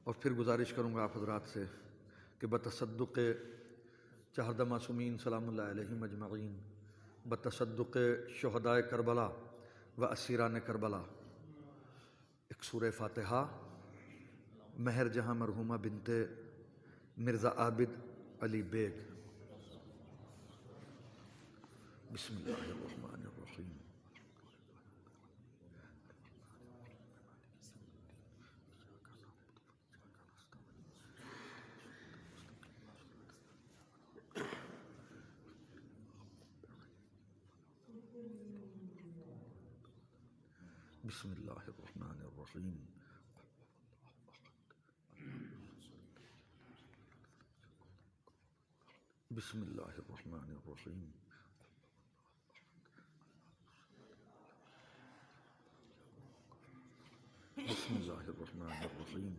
اور پھر گزارش کروں گا آپ حضرات سے کہ بتصدق چہردہ معصومین سلام اللہ علیہم اجمعین، بتصدق شہدائے کربلا و اسیران کربلا، ایک سورہ فاتحہ مہر جہاں مرحومہ بنت مرزا عابد علی بیگ۔ بسم اللہ الرحمن الرحیم۔ بسم اللہ الرحمن الرحیم۔ بسم اللہ الرحمن الرحیم۔ بسم اللہ الرحمن الرحیم۔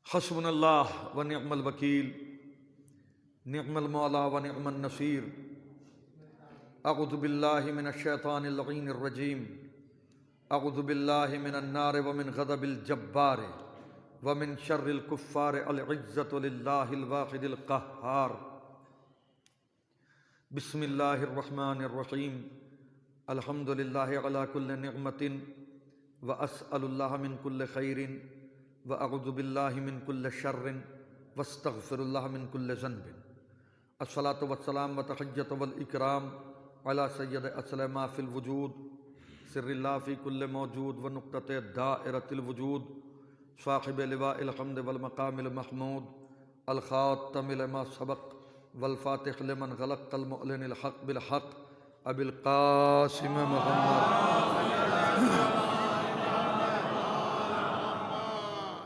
حسبنا اللہ و نعم الوکیل، نعم المولا و نعم النصیر۔ اعوذ باللہ من الشیطان اللعین الرجیم، اعوذ باللہ من النار ومن غضب الجبار ومن شر الکفار، العزۃ للہ الواحد القہار۔ بسم اللہ الرحمن الرحیم۔ الحمد للہ علی کل نعمت واسأل اللہ من کل خیر وأعوذ باللہ من کل شر واستغفر اللہ من کل ذنب۔ الصلاۃ والسلام وتحیۃ والاکرام علی سید اسلم ما فی الوجود، سر اللہ فی کل موجود ونقطۃ دائرۃ الوجود، صاحب لواء الحمد والمقام المحمود، الخاتم لما سبق والفاتح لمن غلق، المعلن الحق بالحق، ابی القاسم محمد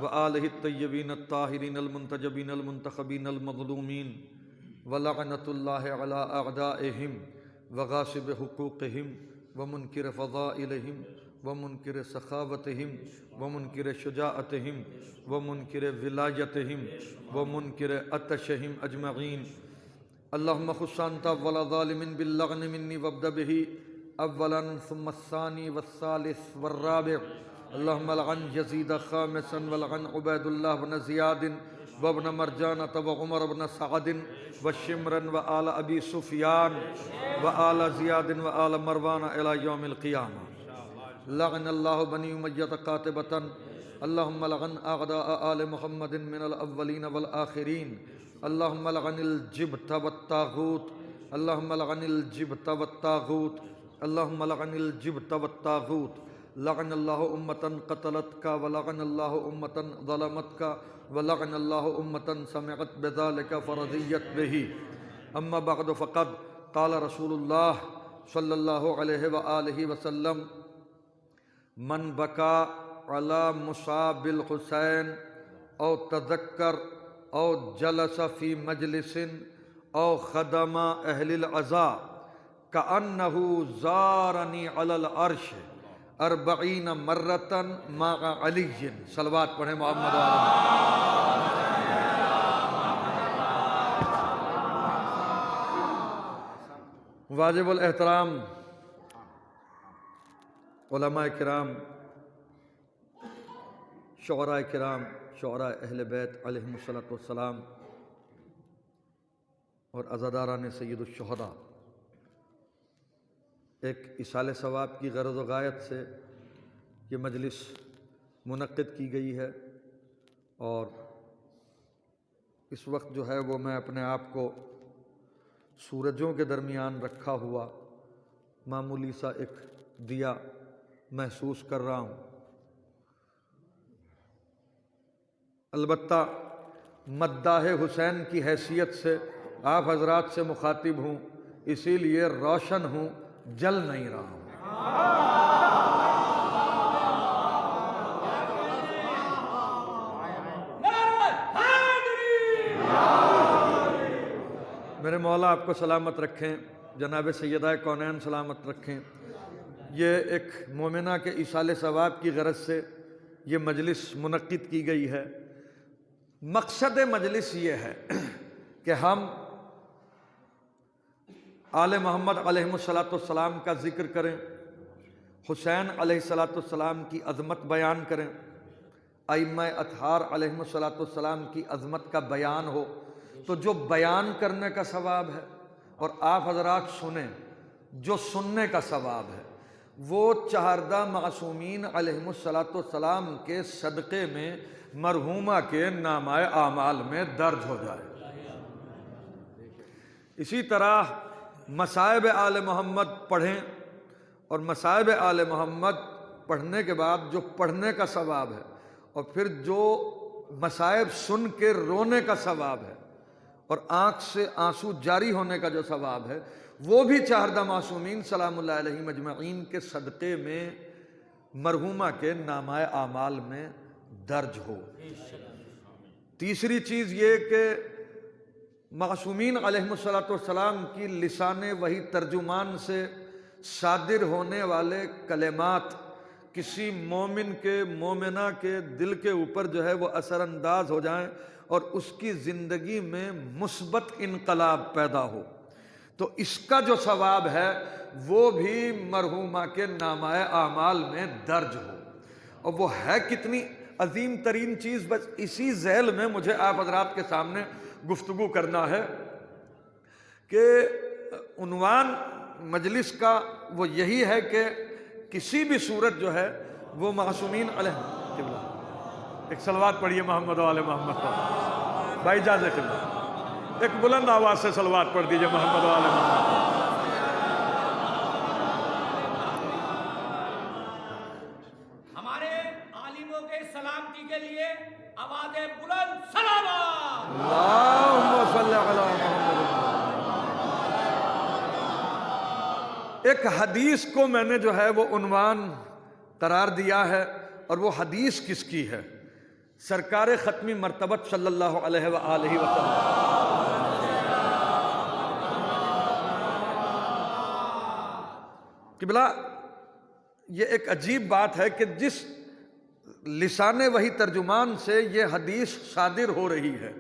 وآلہ الطیبین الطاہرین المنتجبین المنتخبین المظلومین، ولعنۃ اللہ علی اعدائہم وغاصب حقوقہم ومنکر فضائلہم ومنکر سخاوتہم ومنکر شجاعتہم ومنکر ولایتہم ومنکر عطشہم اجمعین۔ اللہم خص انت اول ظالم باللعن منی وابدأ بہ اولا ثم الثانی والثالث والرابع۔ اللہم لعن یزید خامسا ولعن عبید اللہ بن زیاد وابن مرجانة وعمر بن سعد وشمرا وآل ابی سفیان وآل زیاد وآل مروان الى یوم القیامہ۔ لعن اللہ بنی امیۃ قاطبۃ۔ اللہم لعن اعداء آل محمد من الاولین والآخرین۔ اللہم لعن الجبت والطاغوت۔ اللہم لعن الجبت والطاغوت۔ اللہم لعن الجبت والطاغوت۔ لعن اللہ امتا قتلتک ولعن اللہ امتا ظلمتک ولعن اللہ امتا سمعت بذلک فرضیت بہ۔ اما بعد فقد قال رسول اللہ صلی اللہ علیہ وآلہ وسلم: من بکا علی مصاب الحسین او تذکر او جلس فی مجلس او خدم اہل العزا کأنہ زارنی علی العرش 40 مرتن مع علی۔ صلوات پڑھیں محمد واجب الاحترام علماء کرام، شعراء کرام، شعراء اہل بیت علیہم الصلاۃ والسلام، اور عزاداران سید الشہداء، ایک ایصال ثواب کی غرض و غایت سے یہ مجلس منعقد کی گئی ہے، اور اس وقت جو ہے وہ میں اپنے آپ کو سورجوں کے درمیان رکھا ہوا معمولی سا ایک دیا محسوس کر رہا ہوں۔ البتہ مداح حسین کی حیثیت سے آپ حضرات سے مخاطب ہوں، اسی لیے روشن ہوں، جل نہیں رہا ہوں۔ میرے مولا آپ کو سلامت رکھیں، جناب سیدہ کونین سلامت رکھیں، یہ ایک مومنہ کے ایصال ثواب کی غرض سے یہ مجلس منعقد کی گئی ہے۔ مقصد مجلس یہ ہے کہ ہم آل محمد علیہ السلام کا ذکر کریں، حسین علیہ السلام کی عظمت بیان کریں، ائمہ اطہار علیہ السلام کی عظمت کا بیان ہو۔ تو جو بیان کرنے کا ثواب ہے اور آپ حضرات سنیں جو سننے کا ثواب ہے، وہ چہاردہ معصومین علیہ السلام کے صدقے میں مرحومہ کے نامہ اعمال میں درج ہو جائے۔ اسی طرح مصائب آل محمد پڑھیں، اور مصائب آل محمد پڑھنے کے بعد جو پڑھنے کا ثواب ہے، اور پھر جو مصائب سن کے رونے کا ثواب ہے اور آنکھ سے آنسو جاری ہونے کا جو ثواب ہے، وہ بھی چہاردہ معصومین سلام اللہ علیہ مجمعین کے صدقے میں مرحومہ کے نامہ اعمال میں درج ہو۔ تیسری چیز یہ کہ معصومین علیہ السلام کی لسان وحی ترجمان سے صادر ہونے والے کلمات کسی مومن کے مومنہ کے دل کے اوپر جو ہے وہ اثر انداز ہو جائیں اور اس کی زندگی میں مثبت انقلاب پیدا ہو، تو اس کا جو ثواب ہے وہ بھی مرحومہ کے نامہ اعمال میں درج ہو۔ اور وہ ہے کتنی عظیم ترین چیز، بس اسی ذیل میں مجھے آپ حضرات کے سامنے گفتگو کرنا ہے کہ عنوان مجلس کا وہ یہی ہے کہ کسی بھی صورت جو ہے وہ معصومین علیہ ایک صلوات پڑھیے محمد و آل محمد پر بھائی جازے قبلہ، ایک بلند آواز سے صلوات پڑھ دیجئے محمد و آل محمد پر۔ ہمارے عالموں کے سلامتی کے لیے آواز بلند سلامات اللہم صلی علی محمد۔ ایک حدیث کو میں نے جو ہے وہ عنوان قرار دیا ہے، اور وہ حدیث کس کی ہے؟ سرکار ختمی مرتبت صلی اللہ علیہ وآلہ وسلم۔ قبلہ یہ ایک عجیب بات ہے کہ جس لسان وحی ترجمان سے یہ حدیث صادر ہو رہی ہے،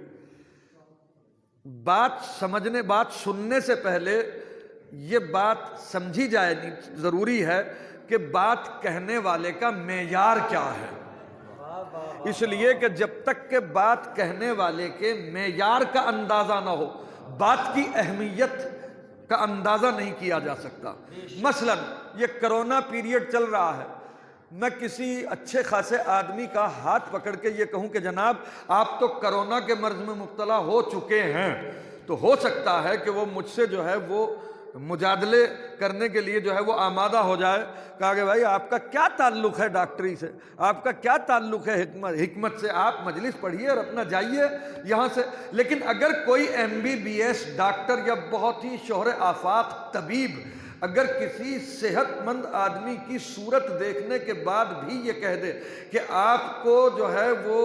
بات سمجھنے بات سننے سے پہلے یہ بات سمجھی جائے ضروری ہے کہ بات کہنے والے کا معیار کیا ہے۔ اس لیے کہ جب تک کہ بات کہنے والے کے معیار کا اندازہ نہ ہو، بات کی اہمیت کا اندازہ نہیں کیا جا سکتا۔ مثلا یہ کرونا پیریڈ چل رہا ہے، میں کسی اچھے خاصے آدمی کا ہاتھ پکڑ کے یہ کہوں کہ جناب آپ تو کرونا کے مرض میں مبتلا ہو چکے ہیں، تو ہو سکتا ہے کہ وہ مجھ سے جو ہے وہ مجادلے کرنے کے لیے جو ہے وہ آمادہ ہو جائے۔ کہا کہ بھائی آپ کا کیا تعلق ہے ڈاکٹری سے، آپ کا کیا تعلق ہے حکمت سے، آپ مجلس پڑھیے اور اپنا جائیے یہاں سے۔ لیکن اگر کوئی MBBS ڈاکٹر یا بہت ہی شہر آفاق طبیب اگر کسی صحت مند آدمی کی صورت دیکھنے کے بعد بھی یہ کہہ دے کہ آپ کو جو ہے وہ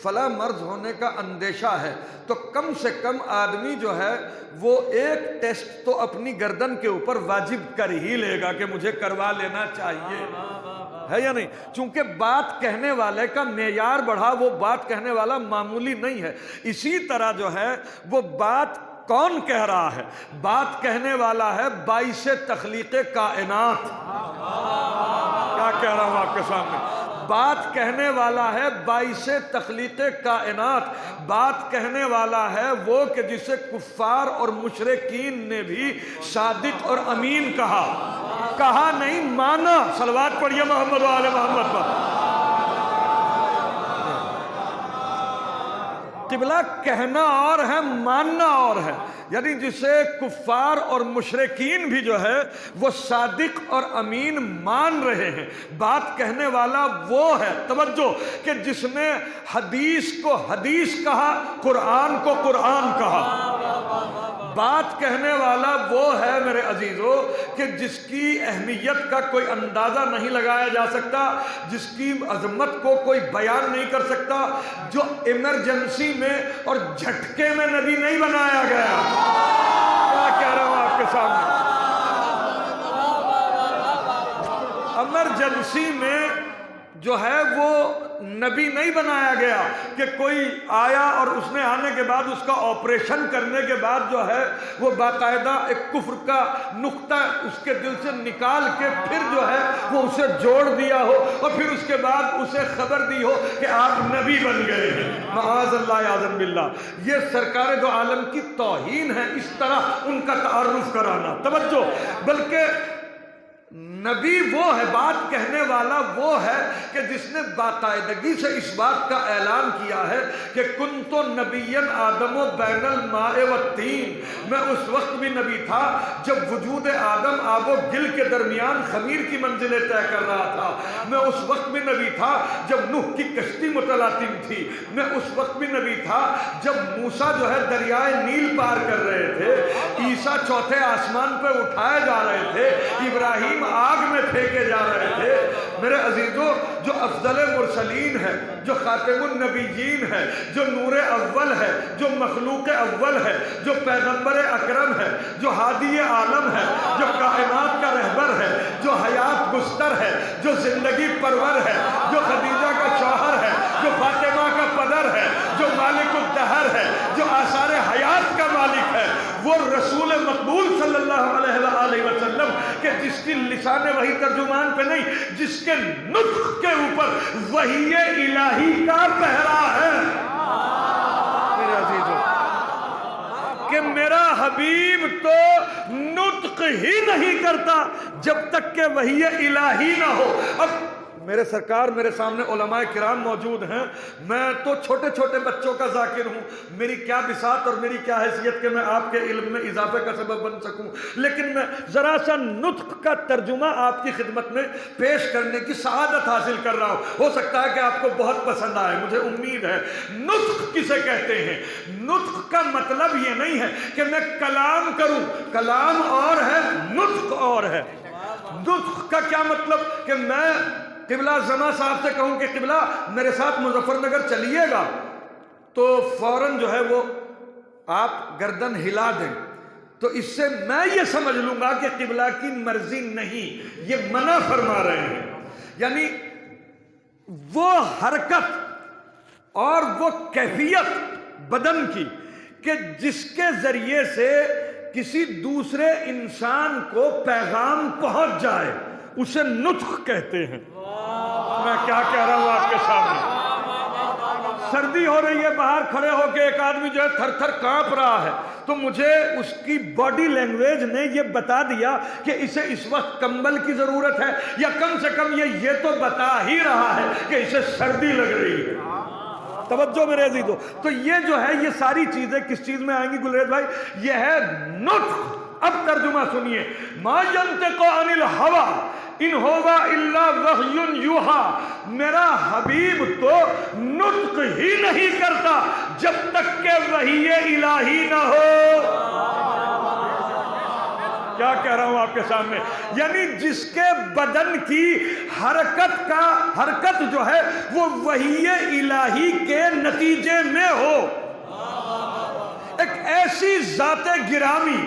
فلاں مرض ہونے کا اندیشہ ہے، تو کم سے کم آدمی جو ہے وہ ایک ٹیسٹ تو اپنی گردن کے اوپر واجب کر ہی لے گا کہ مجھے کروا لینا چاہیے، ہے یا نہیں؟ چونکہ بات کہنے والے کا معیار بڑھا، وہ بات کہنے والا معمولی نہیں ہے۔ اسی طرح جو ہے وہ بات کون کہہ رہا ہے؟ بات کہنے والا ہے باعث تخلیق کائنات۔ کیا کہہ رہا ہوں آپ کے سامنے؟ بات کہنے والا ہے باعث تخلیق کائنات، بات کہنے والا ہے وہ کہ جسے کفار اور مشرکین نے بھی صادق اور امین کہا نہیں، مانا۔ صلوات پڑھیے محمد و آل محمد پر۔ قبلہ کہنا اور ہے، ماننا اور ہے، یعنی جسے کفار اور مشرکین بھی جو ہے وہ صادق اور امین مان رہے ہیں۔ بات کہنے والا وہ ہے، توجہ، کہ جس نے حدیث کو حدیث کہا، قرآن کو قرآن کہا۔ بات کہنے والا وہ ہے میرے عزیزو کہ جس کی اہمیت کا کوئی اندازہ نہیں لگایا جا سکتا، جس کی عظمت کو کوئی بیان نہیں کر سکتا، جو ایمرجنسی میں اور جھٹکے میں نبی نہیں بنایا گیا۔ کیا کہہ رہا ہوں آپ کے سامنے؟ ایمرجنسی میں جو ہے وہ نبی نہیں بنایا گیا کہ کوئی آیا اور اس نے آنے کے بعد اس کا آپریشن کرنے کے بعد جو ہے وہ باقاعدہ ایک کفر کا نقطہ اس کے دل سے نکال کے پھر جو ہے وہ اسے جوڑ دیا ہو اور پھر اس کے بعد اسے خبر دی ہو کہ آپ نبی بن گئے ہیں۔ معاذ اللہ اعوذ باللہ، یہ سرکار دو عالم کی توہین ہے اس طرح ان کا تعارف کرانا۔ توجہ، بلکہ نبی وہ ہے، بات کہنے والا وہ ہے کہ جس نے باقاعدگی سے اس بات کا اعلان کیا ہے کہ کنت نبیا آدم و بین الماء والطین، میں اس وقت بھی نبی تھا جب وجود آدم آب و گل کے درمیان خمیر کی منزلیں طے کر رہا تھا، میں اس وقت بھی نبی تھا جب نوح کی کشتی متلاطم تھی، میں اس وقت بھی نبی تھا جب موسیٰ جو ہے دریائے نیل پار کر رہے تھے، عیسیٰ چوتھے آسمان پہ اٹھائے جا رہے تھے، ابراہیم آگ میں پھینکے جا رہے تھے۔ میرے عزیزوں، جو افضل مرسلین ہے، جو خاتم النبیین ہے، جو نور اول ہے، جو مخلوق اول ہے، جو پیغمبر اکرم ہے، جو ہادی عالم ہے، جو کائنات کا رہبر ہے، جو حیات گستر ہے، جو زندگی پرور ہے، جو خدیجہ کا شوہر ہے، جو فاطمہ کا پدر ہے، جو مالک الدہر ہے، جو آثار حیات کا مالک ہے، وہ رسول مقبول صلی اللہ علیہ وآلہ وسلم کہ جس کی لسان وحی ترجمان پہ نہیں، جس کے نطق کے اوپر وحی الہی کا پہرا ہے۔ میرے عزیزوں، کہ میرا حبیب تو نطق ہی نہیں کرتا جب تک کہ وحی الہی نہ ہو۔ اب میرے سرکار، میرے سامنے علماء کرام موجود ہیں، میں تو چھوٹے چھوٹے بچوں کا ذاکر ہوں، میری کیا بساط اور میری کیا حیثیت کہ میں آپ کے علم میں اضافے کا سبب بن سکوں، لیکن میں ذرا سا نطق کا ترجمہ آپ کی خدمت میں پیش کرنے کی سعادت حاصل کر رہا ہوں۔ ہو سکتا ہے کہ آپ کو بہت پسند آئے، مجھے امید ہے۔ نطق کسے کہتے ہیں؟ نطق کا مطلب یہ نہیں ہے کہ میں کلام کروں، کلام اور ہے، نطق اور ہے۔ نطق کا کیا مطلب کہ میں قبلہ زما صاحب سے کہوں کہ قبلہ میرے ساتھ مظفر نگر چلیے گا، تو فوراً جو ہے وہ آپ گردن ہلا دیں، تو اس سے میں یہ سمجھ لوں گا کہ قبلہ کی مرضی نہیں، یہ منع فرما رہے ہیں۔ یعنی وہ حرکت اور وہ کیفیت بدن کی کہ جس کے ذریعے سے کسی دوسرے انسان کو پیغام پہنچ جائے، اسے نطق کہتے ہیں۔ میں کیا کہہ رہا ہوں آپ کے سامنے؟ سردی ہو رہی ہے، باہر کھڑے ہو کے ایک آدمی جو ہے تھر تھر کانپ رہا ہے، تو مجھے اس کی باڈی لینگویج نے یہ بتا دیا کہ اسے اس وقت کمبل کی ضرورت ہے، یا کم سے کم یہ تو بتا ہی رہا ہے کہ اسے سردی لگ رہی ہے۔ توجہ میرے عزیزو، تو یہ جو ہے، یہ ساری چیزیں کس چیز میں آئیں گی گلریز بھائی؟ یہ ہے نطق۔ اب ترجمہ سنیے، ما ینطق عن الہویٰ ان ہوا الا وحی یوحیٰ، میرا حبیب تو نطق ہی نہیں کرتا جب تک کہ وحی الہی نہ ہو۔ کیا کہہ رہا ہوں آپ کے سامنے؟ یعنی جس کے بدن کی حرکت جو ہے وہ وحی الہی کے نتیجے میں ہو۔ ایک ایسی ذات گرامی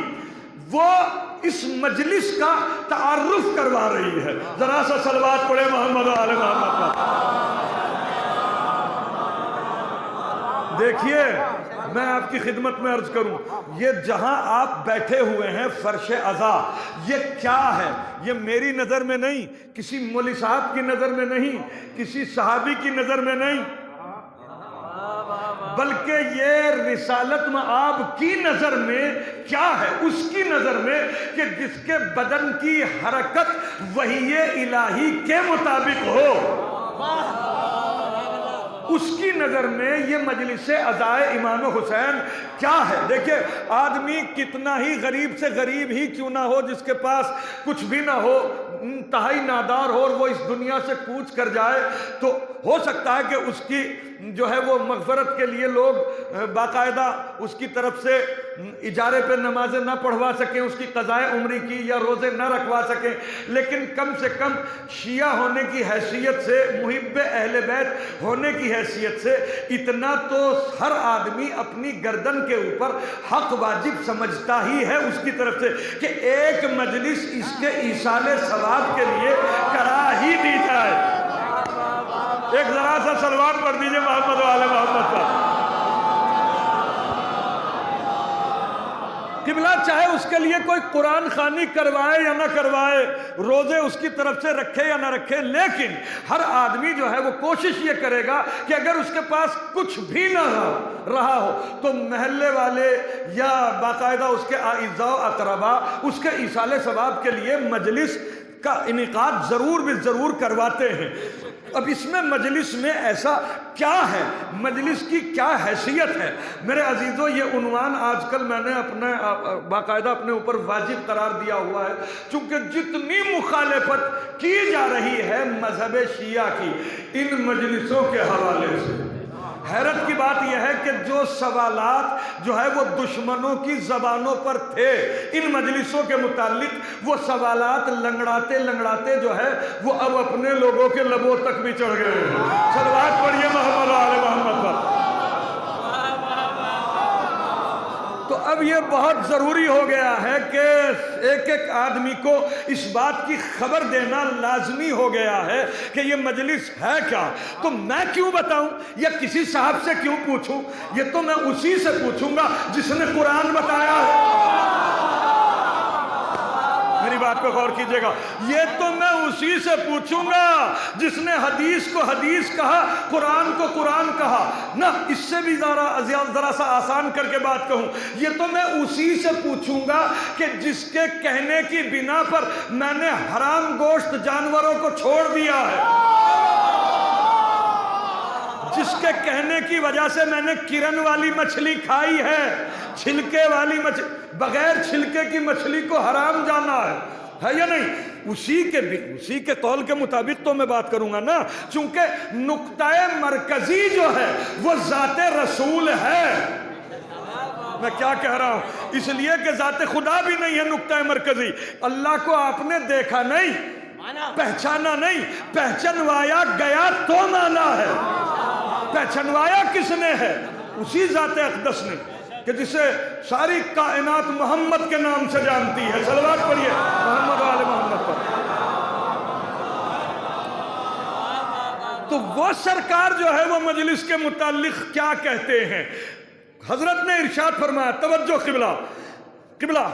وہ اس مجلس کا تعارف کروا رہی ہے۔ ذرا سا صلوات پڑھے محمد آل محمد کا۔ دیکھیے، میں آپ کی خدمت میں عرض کروں، یہ جہاں آپ بیٹھے ہوئے ہیں فرش عزا، یہ کیا ہے؟ یہ میری نظر میں نہیں، کسی مولوی صاحب کی نظر میں نہیں، کسی صحابی کی نظر میں نہیں، بلکہ یہ رسالت مآب کی نظر میں کیا ہے؟ اس کی نظر میں کہ جس کے بدن کی حرکت وحی الہی کے مطابق ہو، اس کی نظر میں یہ مجلس عزائے امام حسین کیا ہے؟ دیکھیں، آدمی کتنا ہی غریب سے غریب ہی کیوں نہ ہو، جس کے پاس کچھ بھی نہ ہو، انتہائی نادار ہو، اور وہ اس دنیا سے کوچ کر جائے، تو ہو سکتا ہے کہ اس کی جو ہے وہ مغفرت کے لیے لوگ باقاعدہ اس کی طرف سے اجارے پہ نمازیں نہ پڑھوا سکیں، اس کی قضاء عمری کی یا روزے نہ رکھوا سکیں، لیکن کم سے کم شیعہ ہونے کی حیثیت سے، محب اہل بیت ہونے کی حیثیت سے اتنا تو ہر آدمی اپنی گردن کے اوپر حق واجب سمجھتا ہی ہے اس کی طرف سے کہ ایک مجلس اس کے ایصال ثواب کے لیے کرا سزا ہی دی جائے۔ ایک ذرا سا صلوات پڑھ دیجئے محمد و آل محمد پر۔ قبلہ چاہے اس کے لیے کوئی قرآن خوانی کروائے یا نہ کروائے، روزے اس کی طرف سے رکھے یا نہ رکھے، لیکن ہر آدمی جو ہے وہ کوشش یہ کرے گا کہ اگر اس کے پاس کچھ بھی نہ رہا ہو تو محلے والے یا باقاعدہ اس کے اعزاء و اقرباء اس کے ایصال ثواب کے لیے مجلس کا انعقاد ضرور بھی ضرور کرواتے ہیں۔ اب اس میں مجلس میں ایسا کیا ہے، مجلس کی کیا حیثیت ہے؟ میرے عزیزو، یہ عنوان آج کل میں نے باقاعدہ اپنے اوپر واجب قرار دیا ہوا ہے، چونکہ جتنی مخالفت کی جا رہی ہے مذہب شیعہ کی ان مجلسوں کے حوالے سے، حیرت کی بات یہ ہے کہ جو سوالات جو ہے وہ دشمنوں کی زبانوں پر تھے ان مجلسوں کے متعلق، وہ سوالات لنگڑاتے لنگڑاتے جو ہے وہ اب اپنے لوگوں کے لبوں تک بھی چڑھ گئے ہیں۔ صلوات پڑھیے محمد آل محمد پر۔ تو اب یہ بہت ضروری ہو گیا ہے کہ ایک ایک آدمی کو اس بات کی خبر دینا لازمی ہو گیا ہے کہ یہ مجلس ہے کیا۔ تو میں کیوں بتاؤں یا کسی صاحب سے کیوں پوچھوں؟ یہ تو میں اسی سے پوچھوں گا جس نے قرآن بتایا ہے۔ میری بات پہ غور کیجئے گا، یہ تو میں اسی سے پوچھوں گا جس نے حدیث کو حدیث کہا، قرآن کو قرآن کہا۔ نہ اس سے بھی ذرا سا آسان کر کے بات کہوں، یہ تو میں اسی سے پوچھوں گا کہ جس کے کہنے کی بنا پر میں نے حرام گوشت جانوروں کو چھوڑ دیا ہے، جس کے کہنے کی وجہ سے میں نے کرن والی مچھلی کھائی ہے، چھلکے والی مچھلی، بغیر چھلکے کی مچھلی کو حرام جانا ہے یا نہیں؟ اسی کے قول کے مطابق تو میں بات کروں گا نا، چونکہ نقطہ مرکزی جو ہے وہ ذات رسول ہے۔ میں کیا کہہ رہا ہوں؟ اس لیے کہ ذات خدا بھی نہیں ہے نقطہ مرکزی۔ اللہ کو آپ نے دیکھا نہیں، پہچانا نہیں، پہچنوایا گیا تو مانا ہے۔ پہچنوایا کس نے ہے؟ اسی ذات اقدس نے کہ جسے ساری کائنات محمد کے نام سے جانتی ہے۔ صلوات پڑھیے محمد آل محمد پر۔ تو وہ سرکار جو ہے وہ مجلس کے متعلق کیا کہتے ہیں؟ حضرت نے ارشاد فرمایا، توجہ قبلہ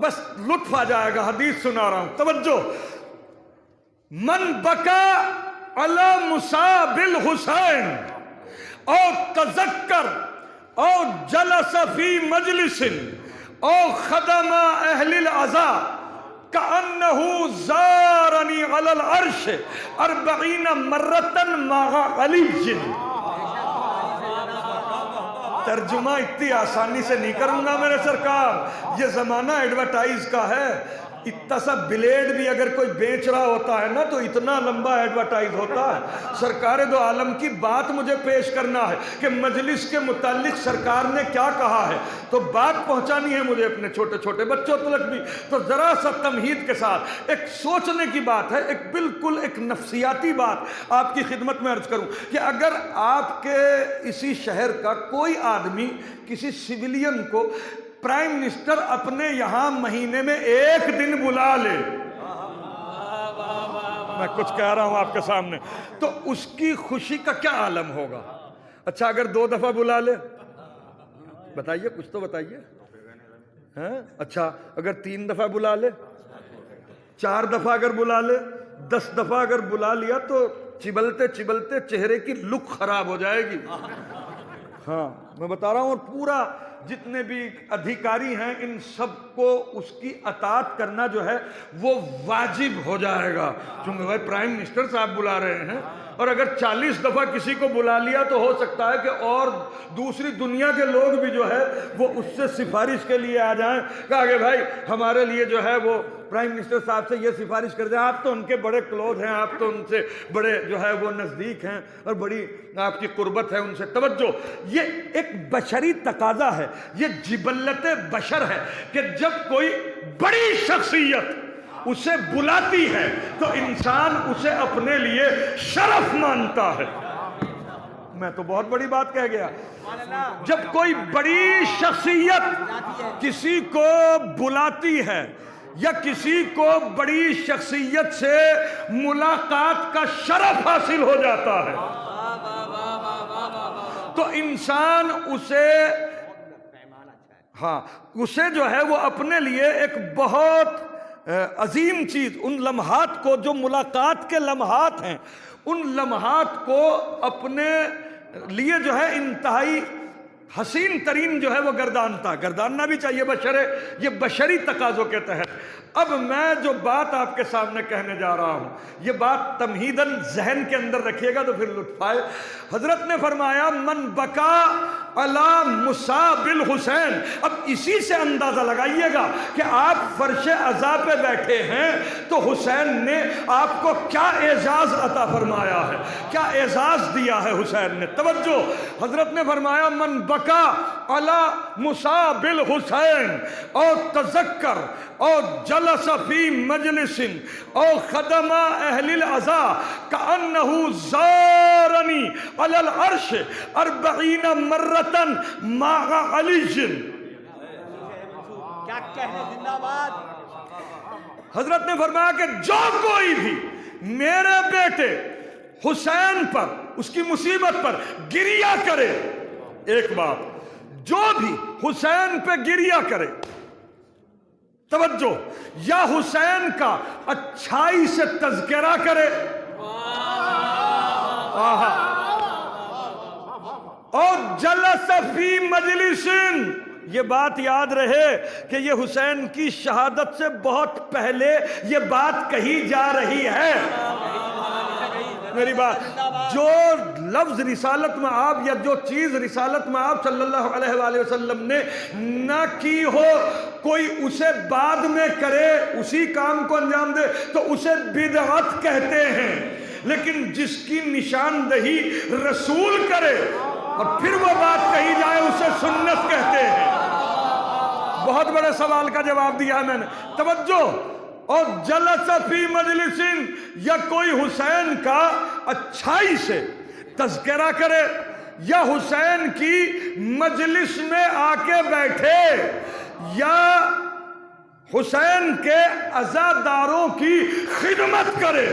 بس لطف آ جائے گا، حدیث سنا رہا ہوں، توجہ۔ من بکا علی مصاب الحسین او تذکر او جلس فی مجلس او خدم اہل العزا کأنہ زارنی علی العرش 40 مرتن مع علی جن۔ ترجمہ اتنی آسانی سے نہیں کروں گا میرے سرکار، یہ زمانہ ایڈورٹائز کا ہے۔ اتنا سا بلیڈ بھی اگر کوئی بیچ رہا ہوتا ہے نا تو اتنا لمبا ایڈورٹائز ہوتا ہے۔ سرکار دو عالم کی بات مجھے پیش کرنا ہے کہ مجلس کے متعلق سرکار نے کیا کہا ہے، تو بات پہنچانی ہے مجھے اپنے چھوٹے چھوٹے بچوں تلک بھی۔ تو ذرا سا تمہید کے ساتھ ایک سوچنے کی بات ہے، ایک بالکل ایک نفسیاتی بات آپ کی خدمت میں عرض کروں کہ اگر آپ کے اسی شہر کا کوئی آدمی کسی سویلین کو پرائم منسٹر اپنے یہاں مہینے میں 1 دن بلا لے، میں کچھ کہہ رہا ہوں آپ کے سامنے، تو اس کی خوشی کا کیا عالم ہوگا؟ اچھا اگر 2 دفعہ بلا لے، بتائیے کچھ تو بتائیے۔ اچھا اگر 3 دفعہ بلا لے، 4 دفعہ اگر بلا لے، 10 دفعہ اگر بلا لیا تو چبلتے چبلتے چہرے کی لک خراب ہو جائے گی۔ ہاں میں بتا رہا ہوں، اور پورا جتنے بھی ادھیکاری ہیں ان سب کو اس کی اطاعت کرنا جو ہے وہ واجب ہو جائے گا، چونکہ بھائی پرائم منسٹر صاحب بلا رہے ہیں۔ اور اگر 40 دفعہ کسی کو بلا لیا تو ہو سکتا ہے کہ اور دوسری دنیا کے لوگ بھی جو ہے وہ اس سے سفارش کے لیے آ جائیں، کہا کہ بھائی ہمارے لیے جو ہے وہ پرائم منسٹر صاحب سے یہ سفارش کر دیں، آپ تو ان کے بڑے کلوز ہیں، آپ تو ان سے بڑے جو ہے وہ نزدیک ہیں اور بڑی آپ کی قربت ہے ان سے۔ توجہ، یہ ایک بشری تقاضا ہے، یہ جبلت بشر ہے کہ جب کوئی بڑی شخصیت اسے بلاتی ہے تو انسان اسے اپنے لیے شرف مانتا ہے۔ میں تو بہت بڑی بات کہہ گیا۔ جب کوئی بڑی شخصیت کسی کو بلاتی ہے یا کسی کو بڑی شخصیت سے ملاقات کا شرف حاصل ہو جاتا ہے تو انسان اسے جو ہے وہ اپنے لیے ایک بہت عظیم چیز، ان لمحات کو جو ملاقات کے لمحات ہیں، ان لمحات کو اپنے لیے جو ہے انتہائی حسین ترین جو ہے وہ گرداننا بھی چاہیے یہ بشری تقاضوں کے تحت۔ اب میں جو بات آپ کے سامنے کہنے جا رہا ہوں، یہ بات تمہیداً ذہن کے اندر رکھیے گا تو پھر لطف آئے۔ حضرت نے فرمایا من بکا علی مصاب الحسین۔ اب اسی سے اندازہ لگائیے گا کہ آپ فرش عزا پہ بیٹھے ہیں تو حسین نے آپ کو کیا اعزاز عطا فرمایا ہے، کیا اعزاز دیا ہے حسین نے۔ توجہ، حضرت نے فرمایا من بکا علی مصاب الحسین او تذکر او جلس فی مجلس او خدم اہل العزا کأنہ زارنی علی العرش 40 مرتن مع علی۔ کیا کہنے، زندہ باد۔ حضرت نے فرمایا کہ جو کوئی بھی میرے بیٹے حسین پر، اس کی مصیبت پر گریہ کرے، ایک بات، جو بھی حسین پہ گریہ کرے، توجہ، یا حسین کا اچھائی سے تذکرہ کرے، اور جلس فی مجلس، یہ بات یاد رہے کہ یہ حسین کی شہادت سے بہت پہلے یہ بات کہی جا رہی ہے۔ میری بات، جو لفظ رسالت میں آپ یا جو چیز رسالت میں آپ صلی اللہ علیہ وآلہ وسلم نے نہ کی ہو، کوئی اسے بعد میں کرے، اسی کام کو انجام دے تو اسے بدعت کہتے ہیں، لیکن جس کی نشاندہی رسول کرے اور پھر وہ بات کہی جائے اسے سنت کہتے ہیں۔ بہت بڑے سوال کا جواب دیا ہے میں نے، توجہ۔ اور جلس فی مجلس، یا کوئی حسین کا اچھائی سے تذکرہ کرے یا حسین کی مجلس میں آ کے بیٹھے یا حسین کے عزاداروں کی خدمت کرے،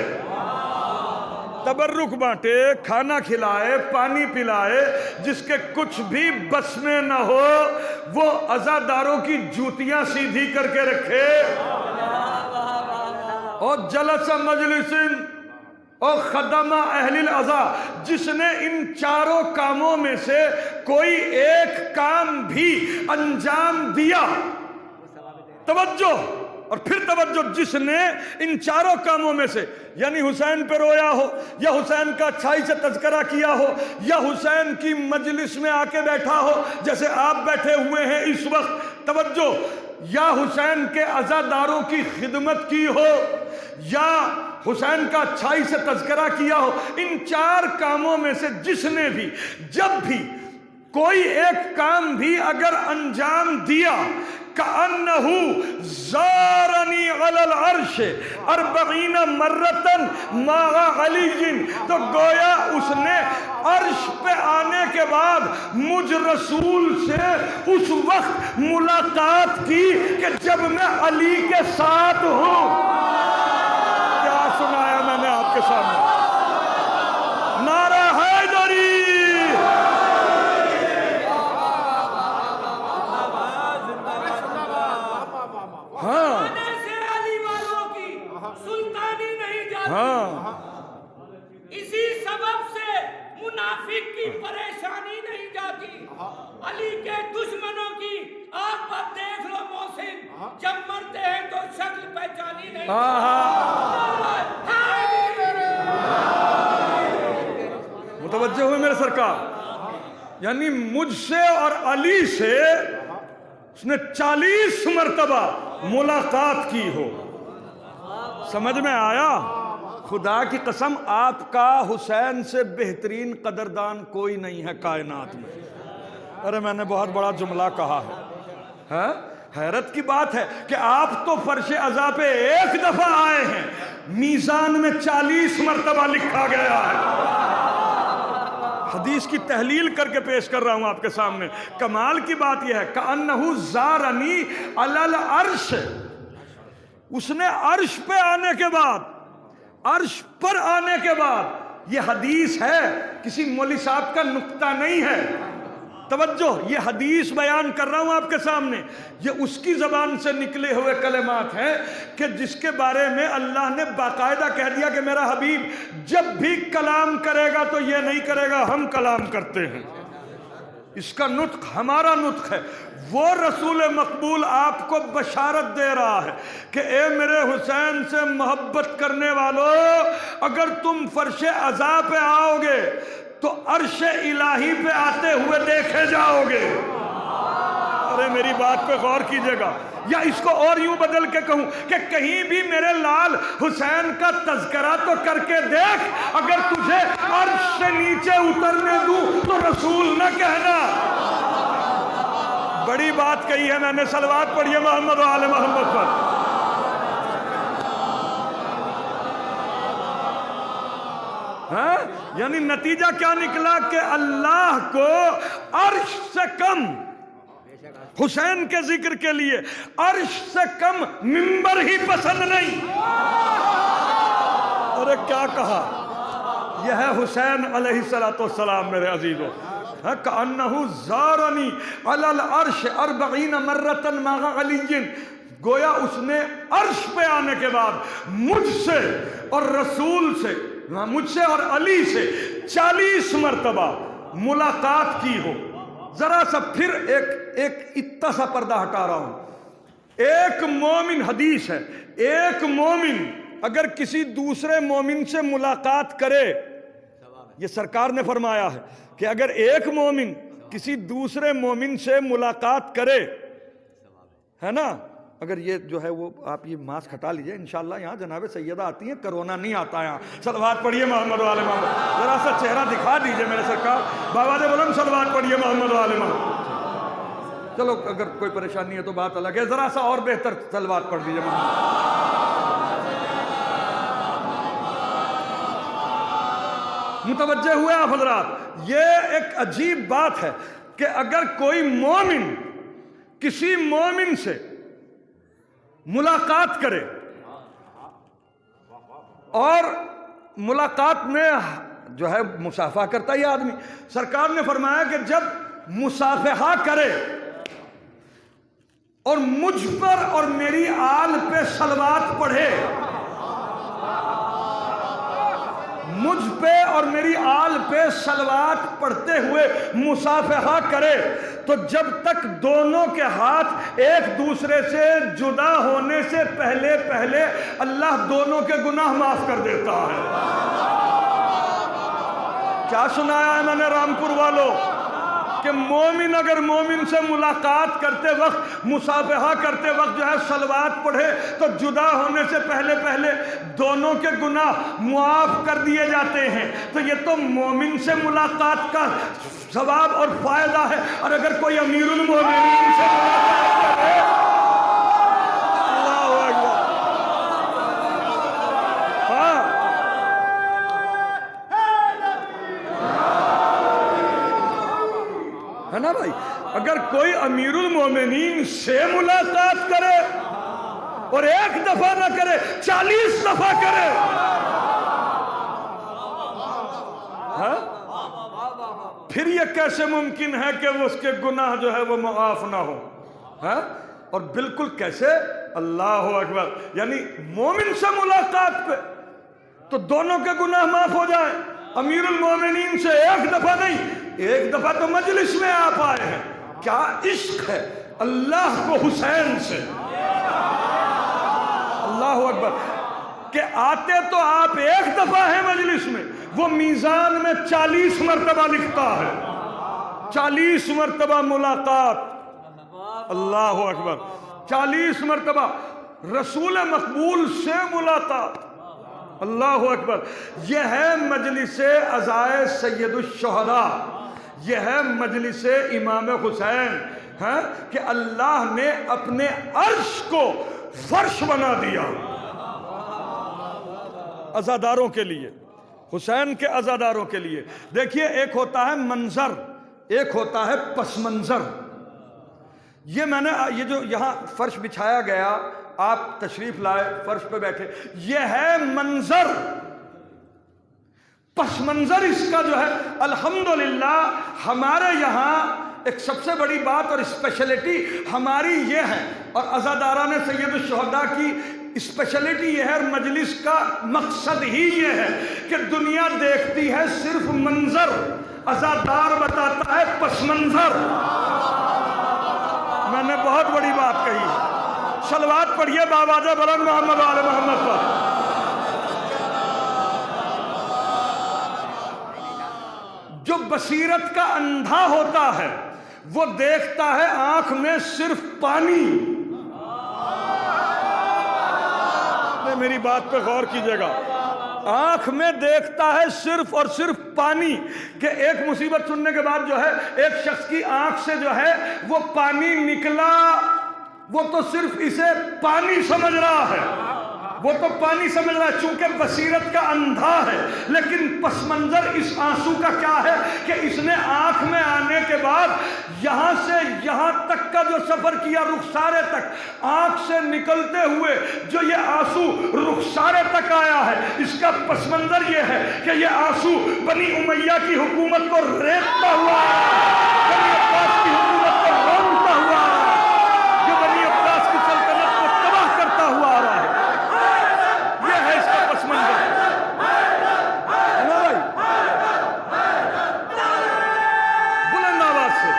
تبرک بانٹے، کھانا کھلائے، پانی پلائے، جس کے کچھ بھی بس میں نہ ہو وہ عزاداروں کی جوتیاں سیدھی کر کے رکھے، اور جلس مجلس اور خدم اہل العزا، جس نے ان چاروں کاموں میں سے کوئی ایک کام بھی انجام دیا، توجہ، اور پھر توجہ، جس نے ان چاروں کاموں میں سے، یعنی حسین پہ رویا ہو، یا حسین کا اچھائی سے تذکرہ کیا ہو، یا حسین کی مجلس میں آ کے بیٹھا ہو جیسے آپ بیٹھے ہوئے ہیں اس وقت، توجہ، یا حسین کے عزاداروں کی خدمت کی ہو، یا حسین کا اچھائی سے تذکرہ کیا ہو، ان چار کاموں میں سے جس نے بھی جب بھی کوئی ایک کام بھی اگر انجام دیا، كأنه زارنی علی العرش 40 مرتن مع علی، تو گویا اس نے عرش پہ آنے کے بعد مجھ رسول سے اس وقت ملاقات کی کہ جب میں علی کے ساتھ ہوں۔ کیا سنایا میں نے آپ کے سامنے؟ نعرہ حیدری! اسی سبب سے منافق کی پریشانی نہیں جاتی، علی کے دشمنوں کی آپ پر دیکھ لو محسن، جب مرتے ہیں تو شکل پہچانی نہیں۔ متوجہ ہوئے میرے سرکار؟ یعنی مجھ سے اور علی سے اس نے 40 مرتبہ ملاقات کی ہو۔ سمجھ میں آیا؟ خدا کی قسم آپ کا حسین سے بہترین قدردان کوئی نہیں ہے کائنات میں۔ ارے میں نے بہت بڑا جملہ کہا ہے، حیرت کی بات ہے کہ آپ تو فرش عزا پہ ایک دفعہ آئے ہیں، میزان میں 40 مرتبہ لکھا گیا ہے۔ حدیث کی تحلیل کر کے پیش کر رہا ہوں آپ کے سامنے۔ کمال کی بات یہ ہے، کأنہ زارنی علی العرش، اس نے عرش پہ آنے کے بعد، عرش پر آنے کے بعد، یہ حدیث ہے، کسی مولوی صاحب کا نکتہ نہیں ہے، توجہ، یہ حدیث بیان کر رہا ہوں آپ کے سامنے، یہ اس کی زبان سے نکلے ہوئے کلمات ہیں کہ جس کے بارے میں اللہ نے باقاعدہ کہہ دیا کہ میرا حبیب جب بھی کلام کرے گا تو یہ نہیں کرے گا ہم کلام کرتے ہیں، اس کا نطق ہمارا نطق ہے۔ وہ رسول مقبول آپ کو بشارت دے رہا ہے کہ اے میرے حسین سے محبت کرنے والوں، اگر تم فرش عزا پہ آؤ گے تو عرش الہی پہ آتے ہوئے دیکھے جاؤ گے۔ ارے میری بات پہ غور کیجئے گا، یا اس کو اور یوں بدل کے کہوں کہ کہیں بھی میرے لال حسین کا تذکرہ تو کر کے دیکھ، اگر تجھے عرش سے نیچے اترنے دوں تو رسول نہ کہنا۔ بڑی بات کہی ہے میں نے، صلوات پڑھیے محمد و آل محمد پر۔ ہاں یعنی نتیجہ کیا نکلا کہ اللہ کو عرش سے کم، حسین کے ذکر کے لیے عرش سے کم منبر ہی پسند نہیں۔ ارے کیا کہا، یہ ہے حسین علیہ السلام میرے عزیزوں، کأنہ زارنی علی العرش 40 مرۃ مع علی، گویا اس نے عرش پہ آنے کے بعد مجھ سے اور رسول سے، مجھ سے اور علی سے 40 مرتبہ ملاقات کی ہو۔ ذرا سا پھر ایک اتنا سا پردہ ہٹا رہا ہوں، ایک مومن، حدیث ہے، ایک مومن اگر کسی دوسرے مومن سے ملاقات کرے، یہ سرکار نے فرمایا ہے کہ اگر ایک مومن کسی دوسرے مومن سے ملاقات کرے، ہے نا، اگر یہ جو ہے وہ آپ یہ ماسک ہٹا لیجئے، انشاءاللہ یہاں جناب سیدہ آتی ہیں، کرونا نہیں آتا یہاں، صلوات پڑھیے محمد و آل محمد، ذرا سا چہرہ دکھا دیجئے میرے سرکار، بابا دے بلند صلوات پڑھیے محمد و آل محمد۔ چلو اگر کوئی پریشانی ہے تو بات الگ ہے، ذرا سا اور بہتر صلوات پڑھ دیجئے محمد۔ متوجہ ہوئے آپ حضرات، یہ ایک عجیب بات ہے کہ اگر کوئی مومن کسی مومن سے ملاقات کرے اور ملاقات میں جو ہے مصافحہ کرتا ہے آدمی، سرکار نے فرمایا کہ جب مصافحہ کرے اور مجھ پر اور میری آل پہ صلوات پڑھے، مجھ پہ اور میری آل پہ صلوات پڑھتے ہوئے مصافحہ کرے، تو جب تک دونوں کے ہاتھ ایک دوسرے سے جدا ہونے سے پہلے پہلے اللہ دونوں کے گناہ معاف کر دیتا ہے۔ کیا سنایا ہے میں نے رامپور والوں کہ مومن اگر مومن سے ملاقات کرتے وقت، مصافحہ کرتے وقت جو ہے صلوات پڑھے تو جدا ہونے سے پہلے پہلے دونوں کے گناہ معاف کر دیے جاتے ہیں۔ تو یہ تو مومن سے ملاقات کا ثواب اور فائدہ ہے، اور اگر کوئی امیر المومنین سے ملاقات کرے، اللہ اکبر، ہاں ہے نا بھائی، اگر کوئی امیر المومنین سے ملاقات کرے اور ایک دفعہ نہ کرے، 40 دفعہ کرے، ہاں پھر یہ کیسے ممکن ہے کہ وہ اس کے گناہ جو ہے وہ معاف نہ ہو؟ ہاں اور بالکل کیسے؟ اللہ اکبر، یعنی مومن سے ملاقات پہ تو دونوں کے گناہ معاف ہو جائیں، امیر المومنین سے ایک دفعہ نہیں، ایک دفعہ تو مجلس میں آپ آئے ہیں، کیا عشق ہے اللہ کو حسین سے، اللہ اکبر، کہ آتے تو آپ ایک دفعہ ہیں مجلس میں، وہ میزان میں 40 مرتبہ لکھتا ہے، 40 مرتبہ ملاقات، اللہ اکبر، 40 مرتبہ رسول مقبول سے ملاقات، اللہ اکبر۔ یہ ہے مجلس عزائے سید الشہداء، یہ ہے مجلس امام حسین، ہاں کہ اللہ نے اپنے عرش کو فرش بنا دیا عزاداروں کے لیے، حسین کے عزاداروں کے لیے۔ دیکھیے ایک ہوتا ہے منظر، ایک ہوتا ہے پس منظر۔ یہ میں نے یہ جو یہاں فرش بچھایا گیا آپ تشریف لائے، فرش پہ بیٹھے، یہ ہے منظر، پس منظر اس کا جو ہے الحمدللہ ہمارے یہاں ایک سب سے بڑی بات اور اسپیشلٹی ہماری یہ ہے، اور عزاداران سید الشہداء کی اسپیشلٹی یہ ہے، اور مجلس کا مقصد ہی یہ ہے کہ دنیا دیکھتی ہے صرف منظر، عزادار بتاتا ہے پس منظر۔ میں نے بہت بڑی بات کہی ہے، صلوات پڑھیے باواجہ بلند محمد و آل محمد پر۔ جو بصیرت کا اندھا ہوتا ہے وہ دیکھتا ہے آنکھ میں صرف پانی۔ میری بات پہ غور کیجئے گا، آنکھ میں دیکھتا ہے صرف اور صرف پانی، کہ ایک مصیبت سننے کے بعد جو ہے ایک شخص کی آنکھ سے جو ہے وہ پانی نکلا، وہ تو صرف اسے پانی سمجھ رہا ہے، وہ تو پانی سمجھ رہا ہے چونکہ بصیرت کا اندھا ہے۔ لیکن پس منظر اس آنسو کا کیا ہے کہ اس نے آنکھ میں آنے کے بعد یہاں سے یہاں تک کا جو سفر کیا رخسارے تک، آنکھ سے نکلتے ہوئے جو یہ آنسو رخسارے تک آیا ہے، اس کا پس منظر یہ ہے کہ یہ آنسو بنی امیہ کی حکومت کو ریتتا ہوا ہے، بنی عباس کی حکومت کو رونتا ہوا ہے، جو بنی عباس کی سلطنت کو تباہ کرتا ہوا آ رہا ہے۔ بلند آواز سے